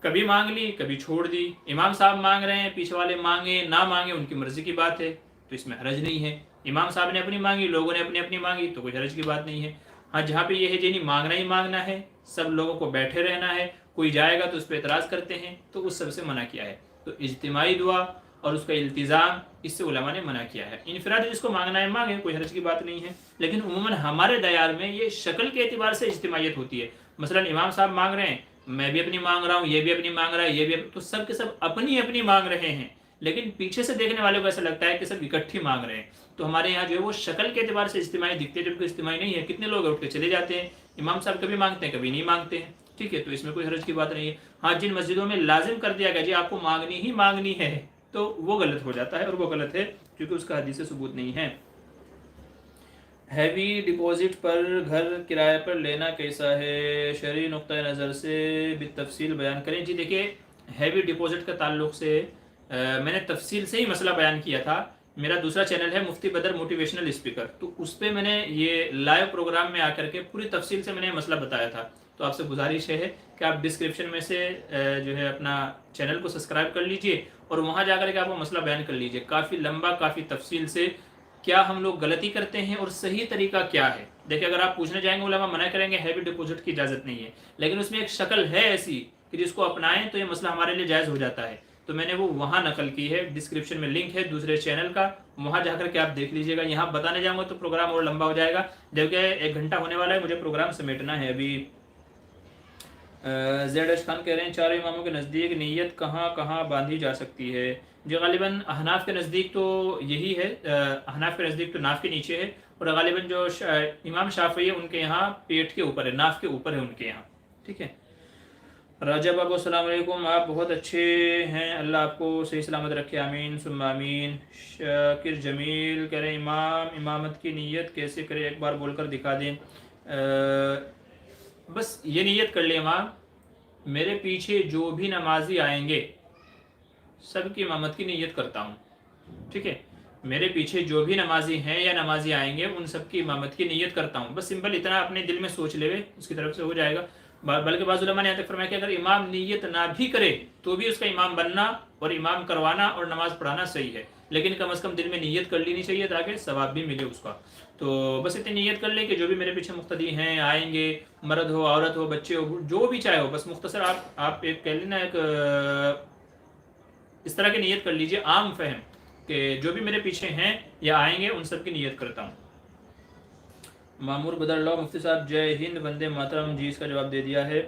کبھی مانگ لی کبھی چھوڑ دی، امام صاحب مانگ رہے ہیں پیچھے والے مانگیں نہ مانگیں ان کی مرضی کی بات ہے، تو اس میں حرج نہیں ہے۔ امام صاحب نے اپنی مانگی، لوگوں نے اپنی اپنی مانگی، تو کوئی حرج کی بات نہیں ہے۔ ہاں جہاں پہ یہ ہے جی مانگنا ہی مانگنا ہے، سب لوگوں کو بیٹھے رہنا ہے، کوئی جائے گا تو اس پہ اعتراض کرتے ہیں، تو اس سب سے منع کیا ہے۔ تو اجتماعی دعا اور اس کا التزام اس سے علماء نے منع کیا ہے۔ انفرادی جس کو مانگنا ہے مانگے، کوئی حرج کی بات نہیں ہے، لیکن عموماً ہمارے دیار میں یہ شکل کے اعتبار سے اجتماعیت ہوتی ہے۔ مثلا امام صاحب مانگ رہے ہیں، میں بھی اپنی مانگ رہا ہوں، یہ بھی اپنی مانگ رہا ہے، یہ بھی تو سب کے سب اپنی اپنی مانگ رہے ہیں، لیکن پیچھے سے دیکھنے والے کو ایسا لگتا ہے کہ سب اکٹھی مانگ رہے ہیں۔ تو ہمارے یہاں جو ہے وہ شکل کے اعتبار سے اجتماعی دکھتے ہیں، جبکہ اجتماعی نہیں ہے، کتنے لوگ اٹھ کے چلے جاتے ہیں، امام صاحب کبھی مانگتے ہیں کبھی نہیں مانگتے ہیں، ٹھیک ہے، تو اس میں کوئی حرج کی بات نہیں ہے۔ ہاں جن مسجدوں میں لازم کر دیا گیا جی آپ کو مانگنی ہی مانگنی ہے، تو وہ غلط ہو جاتا ہے، اور وہ غلط ہے کیونکہ اس کا حدیث سے ثبوت نہیں ہے۔ ہیوی ڈپازٹ پر گھر کرائے پر لینا کیسا ہے، شرعی نقطہ نظر سے بالتفصیل بیان کریں۔ جی دیکھیے ہیوی ڈپازٹ کا تعلق سے میں نے تفصیل سے ہی مسئلہ بیان کیا تھا، میرا دوسرا چینل ہے مفتی بدر موٹیویشنل اسپیکر، تو اس پہ میں نے یہ لائیو پروگرام میں آ کر کے پوری تفصیل سے میں نے مسئلہ بتایا تھا۔ تو آپ سے گزارش ہے کہ آپ ڈسکرپشن میں سے جو ہے اپنا چینل کو سبسکرائب کر لیجئے اور وہاں جا کر کے آپ وہ مسئلہ بیان کر لیجئے، کافی لمبا کافی تفصیل سے، کیا ہم لوگ غلطی کرتے ہیں اور صحیح طریقہ کیا ہے۔ دیکھیں اگر آپ پوچھنے جائیں گے علماء منع کریں گے ہیوی ڈپازٹ کی اجازت نہیں ہے، لیکن اس میں ایک شکل ہے ایسی کہ جس کو اپنائیں تو یہ مسئلہ ہمارے لیے جائز ہو جاتا ہے، تو میں نے وہ وہاں نقل کی ہے، ڈسکرپشن میں لنک ہے دوسرے چینل کا، وہاں جا کر کے آپ دیکھ لیجئے گا۔ یہاں بتانے جاؤں گا تو پروگرام اور لمبا ہو جائے گا، جبکہ 1 گھنٹہ ہونے والا ہے، مجھے پروگرام سمیٹنا ہے ابھی۔ زید اش خان کہہ رہے ہیں چاروں اماموں کے نزدیک نیت کہاں کہاں باندھی جا سکتی ہے؟ جو غالباً احناف کے نزدیک تو یہی ہے، احناف کے نزدیک تو ناف کے نیچے ہے، اور غالباً جو امام شافعی ہے ان کے یہاں پیٹ کے اوپر ہے، ناف کے اوپر ہے ان کے یہاں، ٹھیک ہے۔ راجہ بابو السلام علیکم، آپ بہت اچھے ہیں، اللہ آپ کو صحیح سلامت رکھے، آمین ثم آمین۔ شاکر جمیل کہہ رہے ہیں امامت کی نیت کیسے کرے، ایک بار بول کر دکھا دیں۔ بس یہ نیت کر لیں امام میرے پیچھے جو بھی نمازی آئیں گے سب کی امامت کی نیت کرتا ہوں، ٹھیک ہے، میرے پیچھے جو بھی نمازی ہیں یا نمازی آئیں گے ان سب کی امامت کی نیت کرتا ہوں، بس سمپل اتنا اپنے دل میں سوچ لے اس کی طرف سے ہو جائے گا۔ بلکہ بعض علماء نے یہاں تک فرمایا کہ اگر امام نیت نہ بھی کرے تو بھی اس کا امام بننا اور امام کروانا اور نماز پڑھانا صحیح ہے، لیکن کم از کم دل میں نیت کر لینی چاہیے تاکہ ثواب بھی ملے اس کا۔ تو بس اتنی نیت کر لیں کہ جو بھی میرے پیچھے مقتدی ہیں آئیں گے، مرد ہو عورت ہو بچے ہو جو بھی چاہے ہو، بس مختصر آپ ایک کہہ لینا ایک اس طرح کی نیت کر لیجئے عام فہم کہ جو بھی میرے پیچھے ہیں یا آئیں گے ان سب کی نیت کرتا ہوں۔ مامور بدر اللہ مفتی صاحب جے ہند بندے محترم، جی اس کا جواب دے دیا ہے۔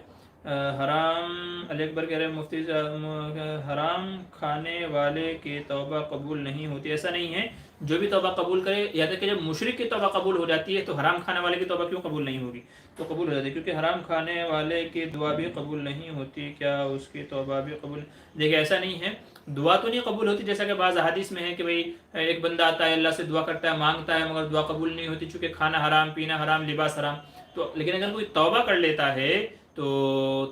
حرام علی اکبر کہہ رہے ہیں مفتی صاحب حرام کھانے والے کی توبہ قبول نہیں ہوتی، ایسا نہیں ہے، جو بھی توبہ قبول کرے، یا تک کہ جب مشرک کی توبہ قبول ہو جاتی ہے تو حرام کھانے والے کی توبہ کیوں قبول نہیں ہوگی؟ تو قبول ہو جاتی ہے، کیونکہ حرام کھانے والے کی دعا بھی قبول نہیں ہوتی، کیا اس کی توبہ بھی قبول؟ دیکھیں ایسا نہیں ہے، دعا تو نہیں قبول ہوتی، جیسا کہ بعض احادیث میں ہے کہ بھئی ایک بندہ آتا ہے اللہ سے دعا کرتا ہے مانگتا ہے مگر دعا قبول نہیں ہوتی، چونکہ کھانا حرام، پینا حرام، لباس حرام، تو لیکن اگر کوئی توبہ کر لیتا ہے تو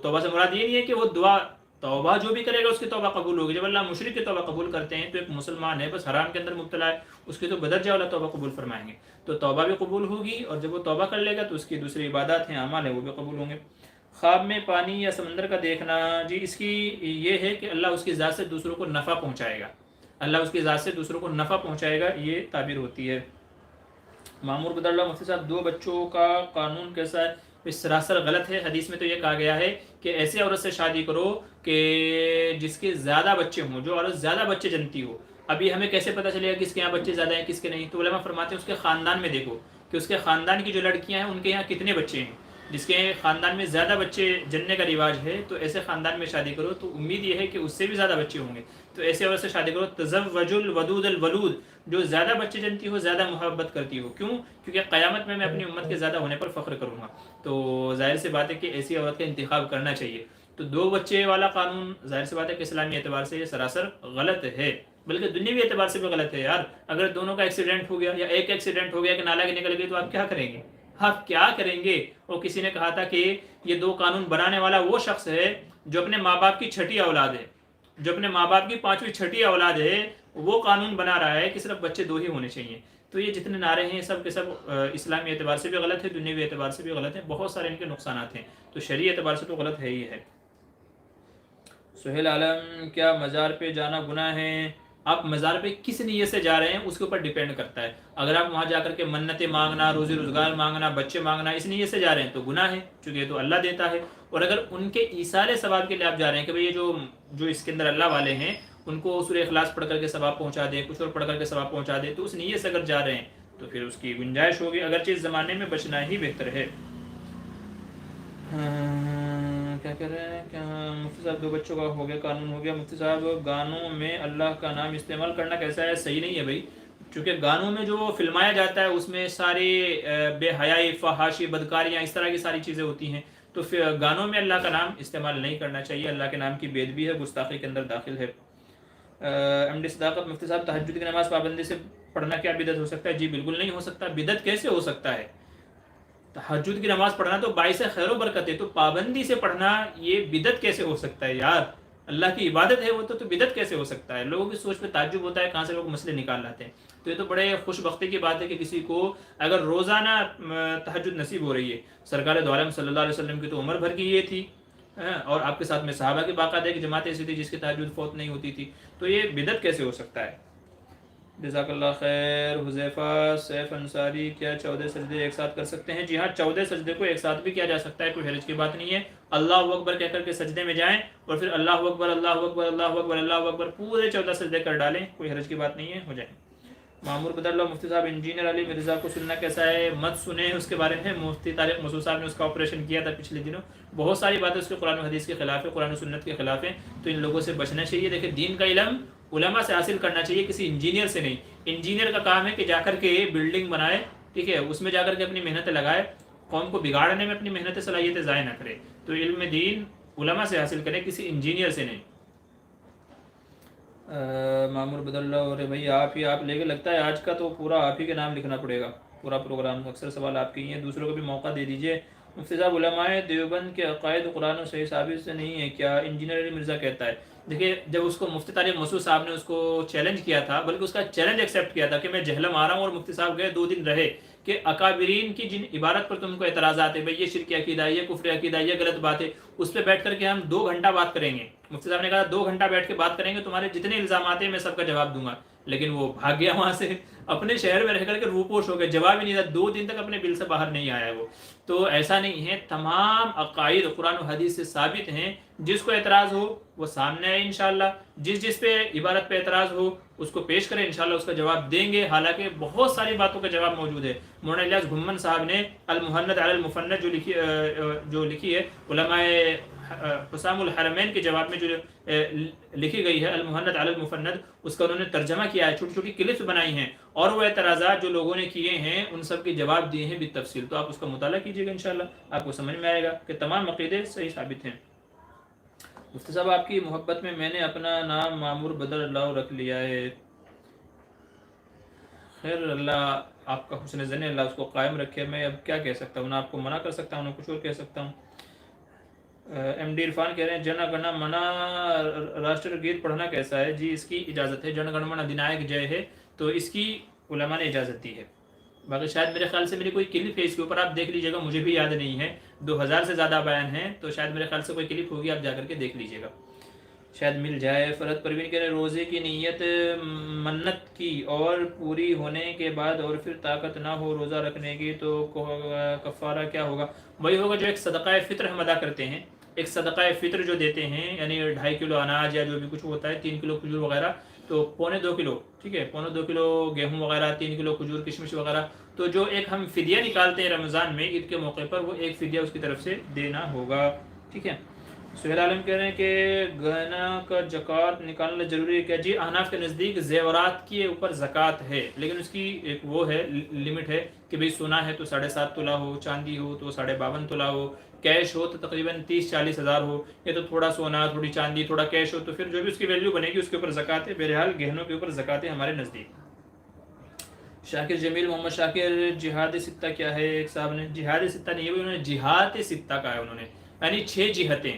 توبہ سے مراد یہ نہیں ہے کہ وہ دعا، توبہ جو بھی کرے گا اس کی توبہ قبول ہوگی۔ جب اللہ مشرک کی توبہ قبول کرتے ہیں تو ایک مسلمان ہے بس حرام کے اندر مبتلا ہے، اس کی تو بدرجہ والا توبہ قبول فرمائیں گے، تو توبہ بھی قبول ہوگی، اور جب وہ توبہ کر لے گا تو اس کی دوسری عبادات ہیں اعمال ہیں وہ بھی قبول ہوں گے۔ خواب میں پانی یا سمندر کا دیکھنا، جی اس کی یہ ہے کہ اللہ اس کی ذات سے دوسروں کو نفع پہنچائے گا، اللہ اس کی ذات سے دوسروں کو نفع پہنچائے گا، یہ تعبیر ہوتی ہے۔ مامور بدر اللہ مفتی صاحب 2 بچوں کا قانون کیسا ہے؟ اس سراسر غلط ہے، حدیث میں تو یہ کہا گیا ہے کہ ایسے عورت سے شادی کرو کہ جس کے زیادہ بچے ہوں، جو عورت زیادہ بچے جنتی ہو۔ ابھی ہمیں کیسے پتہ چلے گا کس کے یہاں بچے زیادہ ہیں کس کے نہیں؟ تو علماء فرماتے ہیں اس کے خاندان میں دیکھو کہ اس کے خاندان کی جو لڑکیاں ہیں ان کے یہاں کتنے بچے ہیں، جس کے خاندان میں زیادہ بچے جننے کا رواج ہے تو ایسے خاندان میں شادی کرو، تو امید یہ ہے کہ اس سے بھی زیادہ بچے ہوں گے، تو ایسے عورت سے شادی کرو۔ تزوج الودود الولود، جو زیادہ بچے جنتی ہو، زیادہ محبت کرتی ہو، کیوں؟ کیونکہ قیامت میں اپنی امت کے زیادہ ہونے پر فخر کروں گا، تو ظاہر سی بات ہے کہ ایسی عورت کا انتخاب کرنا چاہیے۔ تو 2 بچے والا قانون ظاہر سی بات ہے کہ اسلامی اعتبار سے یہ سراسر غلط ہے، بلکہ دنیاوی اعتبار سے بھی غلط ہے یار۔ اگر دونوں کا ایکسیڈنٹ ہو گیا یا ایک ایکسیڈنٹ ہو گیا کہ نالا کے نکل گئی تو آپ کیا کریں گے؟ آپ کیا کریں گے؟ اور کسی نے کہا تھا کہ یہ 2 قانون بنانے والا وہ شخص ہے جو اپنے ماں باپ کی چھٹی اولاد ہے، جو اپنے ماں باپ کی 5ویں 6ٹھی اولاد ہے وہ قانون بنا رہا ہے کہ صرف بچے 2 ہی ہونے چاہیے. تو یہ جتنے نعرے ہیں سب کے سب اسلامی اعتبار سے بھی غلط ہے, دنیاوی اعتبار سے بھی غلط ہے, بہت سارے ان کے نقصانات ہیں, تو شرعی اعتبار سے تو غلط ہے ہی ہے. سہیل عالم, کیا مزار پہ جانا گناہ ہے؟ آپ مزار پہ کس نیت سے جا رہے ہیں اس کے اوپر ڈیپینڈ کرتا ہے. اگر آپ وہاں جا کر کے منتیں مانگنا, روزی روزگار مانگنا, بچے مانگنا اس نیت سے جا رہے ہیں تو گناہ ہے, چونکہ یہ تو اللہ دیتا ہے. اور اگر ان کے ایصال ثواب کے لیے آپ جا رہے ہیں کہ بھئی یہ جو اس کے اندر اللہ والے ہیں ان کو سورہ اخلاص پڑھ کر کے ثواب پہنچا دیں, کچھ اور پڑھ کر کے ثواب پہنچا دیں, تو اس نیت سے اگر جا رہے ہیں تو پھر اس کی گنجائش ہوگی, اگرچہ اس زمانے میں بچنا ہی بہتر ہے. کیا کہہ رہے ہیں, کیا مفتی صاحب 2 بچوں کا ہو گیا قانون ہو گیا, مفتی صاحب گانوں میں اللہ کا نام استعمال کرنا کیسا ہے؟ صحیح نہیں ہے بھائی, چونکہ گانوں میں جو فلمایا جاتا ہے اس میں ساری بے حیائی, فحاشی, بدکاریاں, اس طرح کی ساری چیزیں ہوتی ہیں, تو پھر گانوں میں اللہ کا نام استعمال نہیں کرنا چاہیے. اللہ کے نام کی بے ادبی ہے, گستاخی کے اندر داخل ہے. ایم ڈی صداقت, مفتی صاحب تہجد کی نماز پابندی سے پڑھنا کیا بدعت ہو سکتا ہے؟ جی بالکل نہیں ہو سکتا. بدعت کیسے ہو سکتا ہے؟ تہجد کی نماز پڑھنا تو باعث خیر و برکت ہے, تو پابندی سے پڑھنا یہ بدعت کیسے ہو سکتا ہے یار؟ اللہ کی عبادت ہے وہ, تو بدعت کیسے ہو سکتا ہے؟ لوگوں کی سوچ پہ تعجب ہوتا ہے کہاں سے لوگ مسئلے نکال لاتے ہیں. تو یہ تو بڑے خوش بختی کی بات ہے کہ کسی کو اگر روزانہ تہجد نصیب ہو رہی ہے. سرکار دو عالم صلی اللہ علیہ وسلم کی تو عمر بھر کی یہ تھی, اور آپ کے ساتھ میں صحابہ کی باقاعدہ ایک جماعت ایسی تھی جس کی تہجد فوت نہیں ہوتی تھی, تو یہ بدعت کیسے ہو سکتا ہے؟ جزاک اللہ خیر. حذیفہ سیف انصاری, کیا 14 سجدے ایک ساتھ کر سکتے ہیں؟ جی ہاں, 14 سجدے کو ایک ساتھ بھی کیا جا سکتا ہے, کوئی حرج کی بات نہیں ہے. اللہ اکبر کہہ کر کے سجدے میں جائیں اور پھر اللہ اکبر اللہ اکبر اللہ اکبر اللہ اکبر پورے 14 سجدے کر ڈالیں, کوئی حرج کی بات نہیں ہے, ہو جائیں. معمور بدر اللہ, مفتی صاحب انجینئر علی مرزا کو سننا کیسا ہے؟ مت سنیں اس کے بارے میں, مفتی طارق مسعود صاحب نے اس کا آپریشن کیا تھا پچھلے دنوں, بہت ساری باتیں اس کے قرآن و حدیث کے خلاف ہے, قرآن و سنت کے خلاف ہیں, تو ان لوگوں سے بچنا چاہیے. دیکھیں دین کا علم علماء سے حاصل کرنا چاہیے, کسی انجینئر سے نہیں. انجینئر کا کام ہے کہ جا کر کے بلڈنگ بنائے, ٹھیک ہے, اس میں جا کر کے اپنی محنتیں لگائے, قوم کو بگاڑنے میں اپنی محنت صلاحیتیں ضائع نہ کرے. تو علم دین علماء سے حاصل کریں, کسی انجینئر سے نہیں. معمور بدل اللہ, اور بھائی آپ لے کے لگتا ہے آج کا تو پورا آپ ہی کے نام لکھنا پڑے گا, پورا پروگرام. اکثر سوال آپ کے ہی ہیں, دوسروں کو بھی موقع دے دیجئے. مفتی صاحب علماء دیوبند کے عقائد قرآن و صحیح ثابت سے نہیں ہے کیا؟ انجینئر علی مرزا کہتا ہے. دیکھیے جب اس کو مفتی طارق مسعود صاحب نے اس کو چیلنج کیا تھا, بلکہ اس کا چیلنج ایکسیپٹ کیا تھا کہ میں جہلم آ رہا ہوں, اور مفتی صاحب گئے 2 دن رہے کہ اکابرین کی جن عبارت پر تم کو اعتراضات ہیں, بھائی یہ شرک عقیدہ ہے, یہ کفر عقیدہ ہے, یہ غلط بات ہے, اس پہ بیٹھ کر کے ہم 2 گھنٹہ بات کریں گے. مفتی صاحب نے کہا 2 گھنٹہ بیٹھ کے بات کریں گے, تمہارے جتنے الزامات ہیں میں سب کا جواب دوں گا. لیکن وہ بھاگ گیا وہاں سے, اپنے شہر میں رہ کر کے روپوش ہو گئے, جواب ہی نہیں تھا, 2 دن تک اپنے بل سے باہر نہیں آیا وہ. تو ایسا نہیں ہے, تمام عقائد قرآن و حدیث سے ثابت ہیں. جس کو اعتراض ہو وہ سامنے آئے انشاءاللہ, جس پہ عبارت پہ اعتراض ہو اس کو پیش کریں, انشاءاللہ اس کا جواب دیں گے. حالانکہ بہت ساری باتوں کا جواب موجود ہے. مولانا الیاس گھمن صاحب نے المحند علی المفند جو لکھی ہے, علماء حسام الحرمین کے جواب میں جو لکھی گئی ہے المحند علی المفند, اس کا انہوں نے ترجمہ کیا ہے, چھوٹی چھوٹی کلپس بنائی ہیں, اور وہ اعتراضات جو لوگوں نے کیے ہیں ان سب کے جواب دیے ہیں بالتفصیل. تو آپ اس کا مطالعہ کیجیے گا, انشاءاللہ آپ کو سمجھ میں آئے گا کہ تمام عقیدے صحیح ثابت ہیں. مفتی صاحب آپ کی محبت میں نے اپنا نام معمور بدر اللہ رکھ لیا ہے. خیر, اللہ آپ کا حسن ظن, اللہ اس کو قائم رکھے. میں اب کیا کہہ سکتا ہوں, نہ آپ کو منع کر سکتا ہوں, نہ کچھ اور کہہ سکتا ہوں. ایم ڈی عرفان کہہ رہے ہیں جن گنا منا راشٹر گیت پڑھنا کیسا ہے؟ جی اس کی اجازت ہے, جن گن من ادھنائک جے ہے, تو اس کی علماء نے اجازت دی ہے. باقی شاید میرے خیال سے میری کوئی کلپ ہے اس کے اوپر, آپ دیکھ لیجیے گا, مجھے بھی یاد نہیں ہے. 2000 سے زیادہ بیان ہیں, تو شاید میرے خیال سے کوئی کلپ ہوگی, آپ جا کر کے دیکھ لیجیے گا, شاید مل جائے. فرحت پروین کہہ رہے ہیں روزے کی نیت منت کی اور پوری ہونے کے بعد اور پھر طاقت نہ ہو روزہ رکھنے کی, تو کفارہ کیا ہوگا؟ وہی ہوگا جو ایک صدقہ فطر ہم ادا کرتے ہیں. ایک صدقہ فطر جو دیتے ہیں, یعنی 2.5 کلو اناج یا جو بھی کچھ ہوتا ہے, 3 کلو کھجور وغیرہ, تو 1.25 کلو, ٹھیک ہے, 1.25 کلو گیہوں وغیرہ, 3 کلو کھجور کشمش وغیرہ, تو جو ایک ہم فدیہ نکالتے ہیں رمضان میں عید کے موقع پر, وہ ایک فدیہ اس کی طرف سے دینا ہوگا, ٹھیک ہے. سہیل عالم کہہ رہے ہیں کہ گہنا کا زکوٰۃ نکالنا ضروری ہے کیا؟ جی احناف کے نزدیک زیورات کے اوپر زکوٰۃ ہے, لیکن اس کی ایک وہ ہے لمٹ ہے کہ بھئی سونا ہے تو 7.5 تولہ ہو, چاندی ہو تو 52.5 تولہ ہو, کیش ہو تو تقریباً 30-40 ہزار ہو, یا تو تھوڑا سونا تھوڑی چاندی تھوڑا کیش ہو, تو پھر جو بھی اس کی ویلیو بنے گی اس کے اوپر زکوٰۃ ہے. بہرحال گہنوں کے اوپر زکوٰۃ ہے ہمارے نزدیک. شاکر جمیل محمد شاکر, جہاد ستہ کیا ہے؟ ایک صاحب نے جہاد ستہ نہیں ہے, انہوں نے جہاد ستہ کہا ہے, انہوں نے یعنی 6 جہتیں.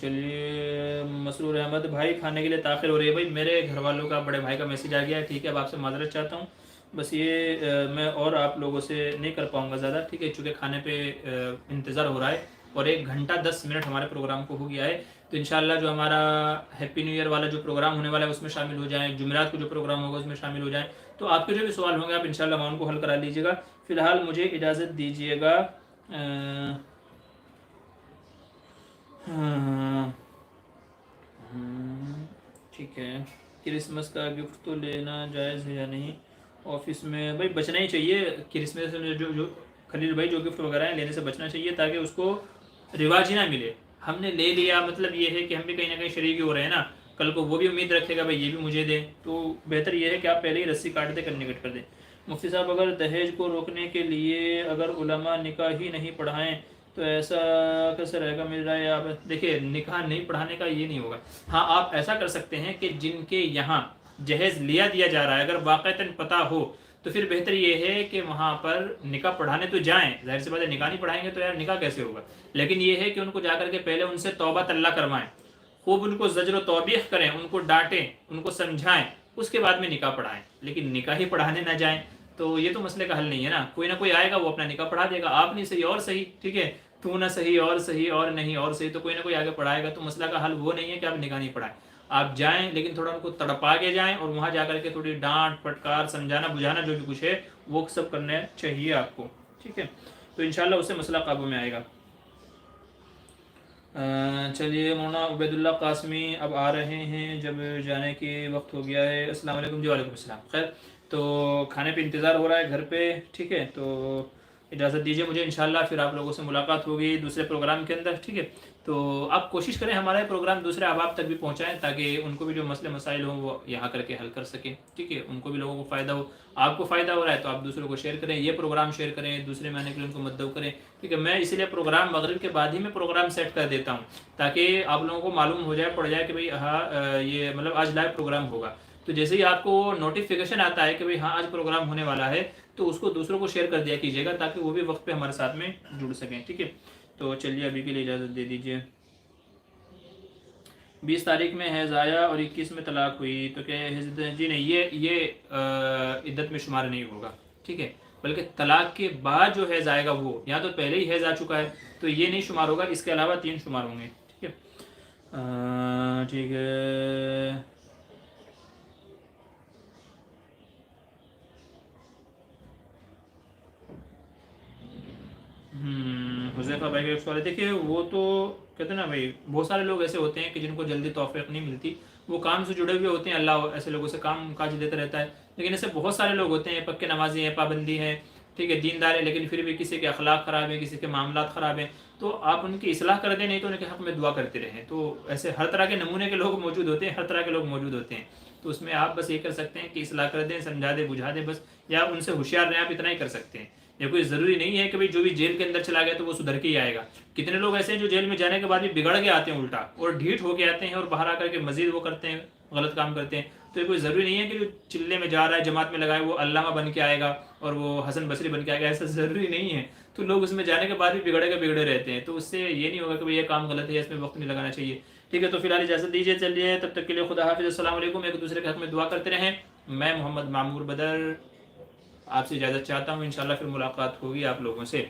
چلیے مسرور احمد بھائی کھانے کے لیے تاخیر ہو رہی ہے. بھائی میرے گھر والوں کا بڑے بھائی کا میسج آ گیا ہے, ٹھیک ہے, اب آپ سے معذرت چاہتا ہوں. بس یہ میں اور آپ لوگوں سے نہیں کر پاؤں گا زیادہ, ٹھیک ہے, چونکہ کھانے پہ انتظار ہو رہا ہے اور 1 گھنٹہ 10 منٹ ہمارے پروگرام کو ہو گیا ہے. تو انشاءاللہ جو ہمارا ہیپی نیو ایئر والا جو پروگرام ہونے والا ہے اس میں شامل ہو جائیں, جمعرات کو جو پروگرام ہوگا اس میں شامل ہو جائیں. تو آپ کے جو بھی سوال ہوں گے آپ انشاءاللہ وہاں ان کو حل کرا لیجیے گا. فی الحال مجھے اجازت دیجیے گا. ٹھیک ہے, کرسمس کا گفٹ تو لینا جائز ہے یا نہیں آفس میں؟ بھائی بچنا ہی چاہیے کرسمس میں, جو خلیل بھائی جو گفٹ وغیرہ ہیں لینے سے بچنا چاہیے تاکہ اس کو رواج ہی نہ ملے. ہم نے لے لیا مطلب یہ ہے کہ ہم بھی کہیں نہ کہیں شریک ہو رہے ہیں نا, کل کو وہ بھی امید رکھے گا بھائی یہ بھی مجھے دے, تو بہتر یہ ہے کہ آپ پہلے ہی رسی کاٹ دے کر نکٹ کر دیں. مفتی صاحب اگر دہیج کو روکنے کے لیے اگر علماء نکاح ہی نہیں پڑھائیں تو ایسا کیسے رہے گا؟ میری رائے آپ دیکھیے, نکاح نہیں پڑھانے کا یہ نہیں ہوگا. ہاں آپ ایسا کر سکتے ہیں کہ جن کے یہاں جہیز لیا دیا جا رہا ہے اگر واقعتاً پتہ ہو تو پھر بہتر یہ ہے کہ وہاں پر نکاح پڑھانے تو جائیں, ظاہر سی بات ہے نکاح نہیں پڑھائیں گے تو یار نکاح کیسے ہوگا. لیکن یہ ہے کہ ان کو جا کر کے پہلے ان سے توبہ اللہ کروائیں, خوب ان کو زجر و توبیخ کریں, ان کو ڈانٹیں, ان کو سمجھائیں, اس کے بعد میں نکاح پڑھائیں. لیکن نکاح ہی پڑھانے نہ جائیں تو یہ تو مسئلے کا حل نہیں ہے نا. کوئی نہ کوئی آئے گا وہ اپنا نکاح پڑھا دے گا, آپ نہیں صحیح اور صحیح, ٹھیک ہے, تو نہ صحیح اور صحیح اور نہیں اور صحیح, تو کوئی نہ کوئی آگے پڑھائے گا. تو مسئلہ کا حل وہ نہیں ہے کہ آپ نکاح نہیں پڑھائیں, آپ جائیں لیکن تھوڑا ان کو تڑپا کے جائیں اور وہاں جا کر کے تھوڑی ڈانٹ پھٹکار سمجھانا بجھانا جو بھی کچھ ہے وہ سب کرنا چاہیے آپ کو, ٹھیک ہے. تو انشاءاللہ اس سے مسئلہ قابو میں آئے گا. چلیے مولانا عبید اللہ قاسمی اب آ رہے ہیں, جب جانے کی وقت ہو گیا ہے. السلام علیکم. جی وعلیکم السلام. خیر تو کھانے پہ انتظار ہو رہا ہے گھر پہ, ٹھیک ہے, تو اجازت دیجیے مجھے, انشاءاللہ پھر آپ لوگوں سے ملاقات ہوگی دوسرے پروگرام کے اندر, ٹھیک ہے. تو آپ کوشش کریں ہمارا یہ پروگرام دوسرے احباب تک بھی پہنچائیں تاکہ ان کو بھی جو مسئلے مسائل ہوں وہ یہاں کر کے حل کر سکیں, ٹھیک ہے, ان کو بھی لوگوں کو فائدہ ہو. آپ کو فائدہ ہو رہا ہے تو آپ دوسروں کو شیئر کریں, یہ پروگرام شیئر کریں, دوسرے میں آنے کے لیے ان کو مدعو کریں, ٹھیک ہے. میں اسی لیے پروگرام مغرب کے بعد ہی میں پروگرام سیٹ کر دیتا ہوں تاکہ آپ لوگوں کو معلوم ہو جائے, پڑ جائے کہ بھائی ہاں یہ مطلب آج لائیو پروگرام ہوگا. تو جیسے ہی آپ کو نوٹیفیکیشن آتا ہے کہ بھائی ہاں آج پروگرام ہونے والا ہے تو اس کو دوسروں کو شیئر کر دیا کیجیے گا تاکہ وہ بھی وقت پہ ہمارے ساتھ میں جڑ سکیں, ٹھیک ہے. تو چلیے ابھی کے لیے اجازت دے دیجیے. 20 تاریخ میں حیض آیا اور 21 میں طلاق ہوئی تو کیا جی نہیں, یہ عدت میں شمار نہیں ہوگا, ٹھیک ہے, بلکہ طلاق کے بعد جو حیض آئے گا وہ, یا تو پہلے ہی حیض آ چکا ہے تو یہ نہیں شمار ہوگا, اس کے علاوہ 3 شمار ہوں گے, ٹھیک ہے. ٹھیک ہے. حذیفہ بھائی کا ایک سوال ہے. دیکھیے وہ تو کہتے ہیں نا بھائی, بہت سارے لوگ ایسے ہوتے ہیں کہ جن کو جلدی توفیق نہیں ملتی, وہ کام سے جڑے ہوئے ہوتے ہیں, اللہ ایسے لوگوں سے کام کاج دیتا رہتا ہے. لیکن ایسے بہت سارے لوگ ہوتے ہیں پکے نمازی ہیں, پابندی ہیں, ٹھیک ہے, دیندار ہے, لیکن پھر بھی کسی کے اخلاق خراب ہیں, کسی کے معاملات خراب ہیں, تو آپ ان کی اصلاح کر دیں, نہیں تو ان کے حق میں دعا کرتے رہیں. تو ایسے ہر طرح کے نمونے کے لوگ موجود ہوتے ہیں, ہر طرح کے لوگ موجود ہوتے ہیں. تو اس میں آپ بس یہ کر سکتے ہیں کہ اصلاح کر دیں, سمجھا دیں, بجھا دیں بس, یا ان سے ہوشیار رہیں, آپ اتنا ہی کر سکتے ہیں. یہ کوئی ضروری نہیں ہے کہ بھائی جو بھی جیل کے اندر چلا گیا تو وہ سدھر کے ہی آئے گا. کتنے لوگ ایسے ہیں جو جیل میں جانے کے بعد بھی بگڑ کے آتے ہیں الٹا, اور ڈھیٹ ہو کے آتے ہیں اور باہر آ کر کے مزید وہ کرتے ہیں, غلط کام کرتے ہیں. تو یہ کوئی ضروری نہیں ہے کہ جو چلے میں جا رہا ہے جماعت میں لگائے وہ علامہ بن کے آئے گا اور وہ حسن بصری بن کے آئے گا, ایسا ضروری نہیں ہے. تو لوگ اس میں جانے کے بعد بھی بگڑے کے بگڑے رہتے ہیں, تو اس سے یہ نہیں ہوگا کہ بھائی یہ کام غلط ہے, اس میں وقت نہیں لگانا چاہیے, ٹھیک ہے. تو فی الحال اجازت دیجیے, چلیے تب تک کے لیے خدا حافظ, السلام علیکم. ایک دوسرے کے حق میں دعا کرتے رہیں. میں محمد معمور بدر آپ سے اجازت چاہتا ہوں, انشاءاللہ پھر ملاقات ہوگی آپ لوگوں سے.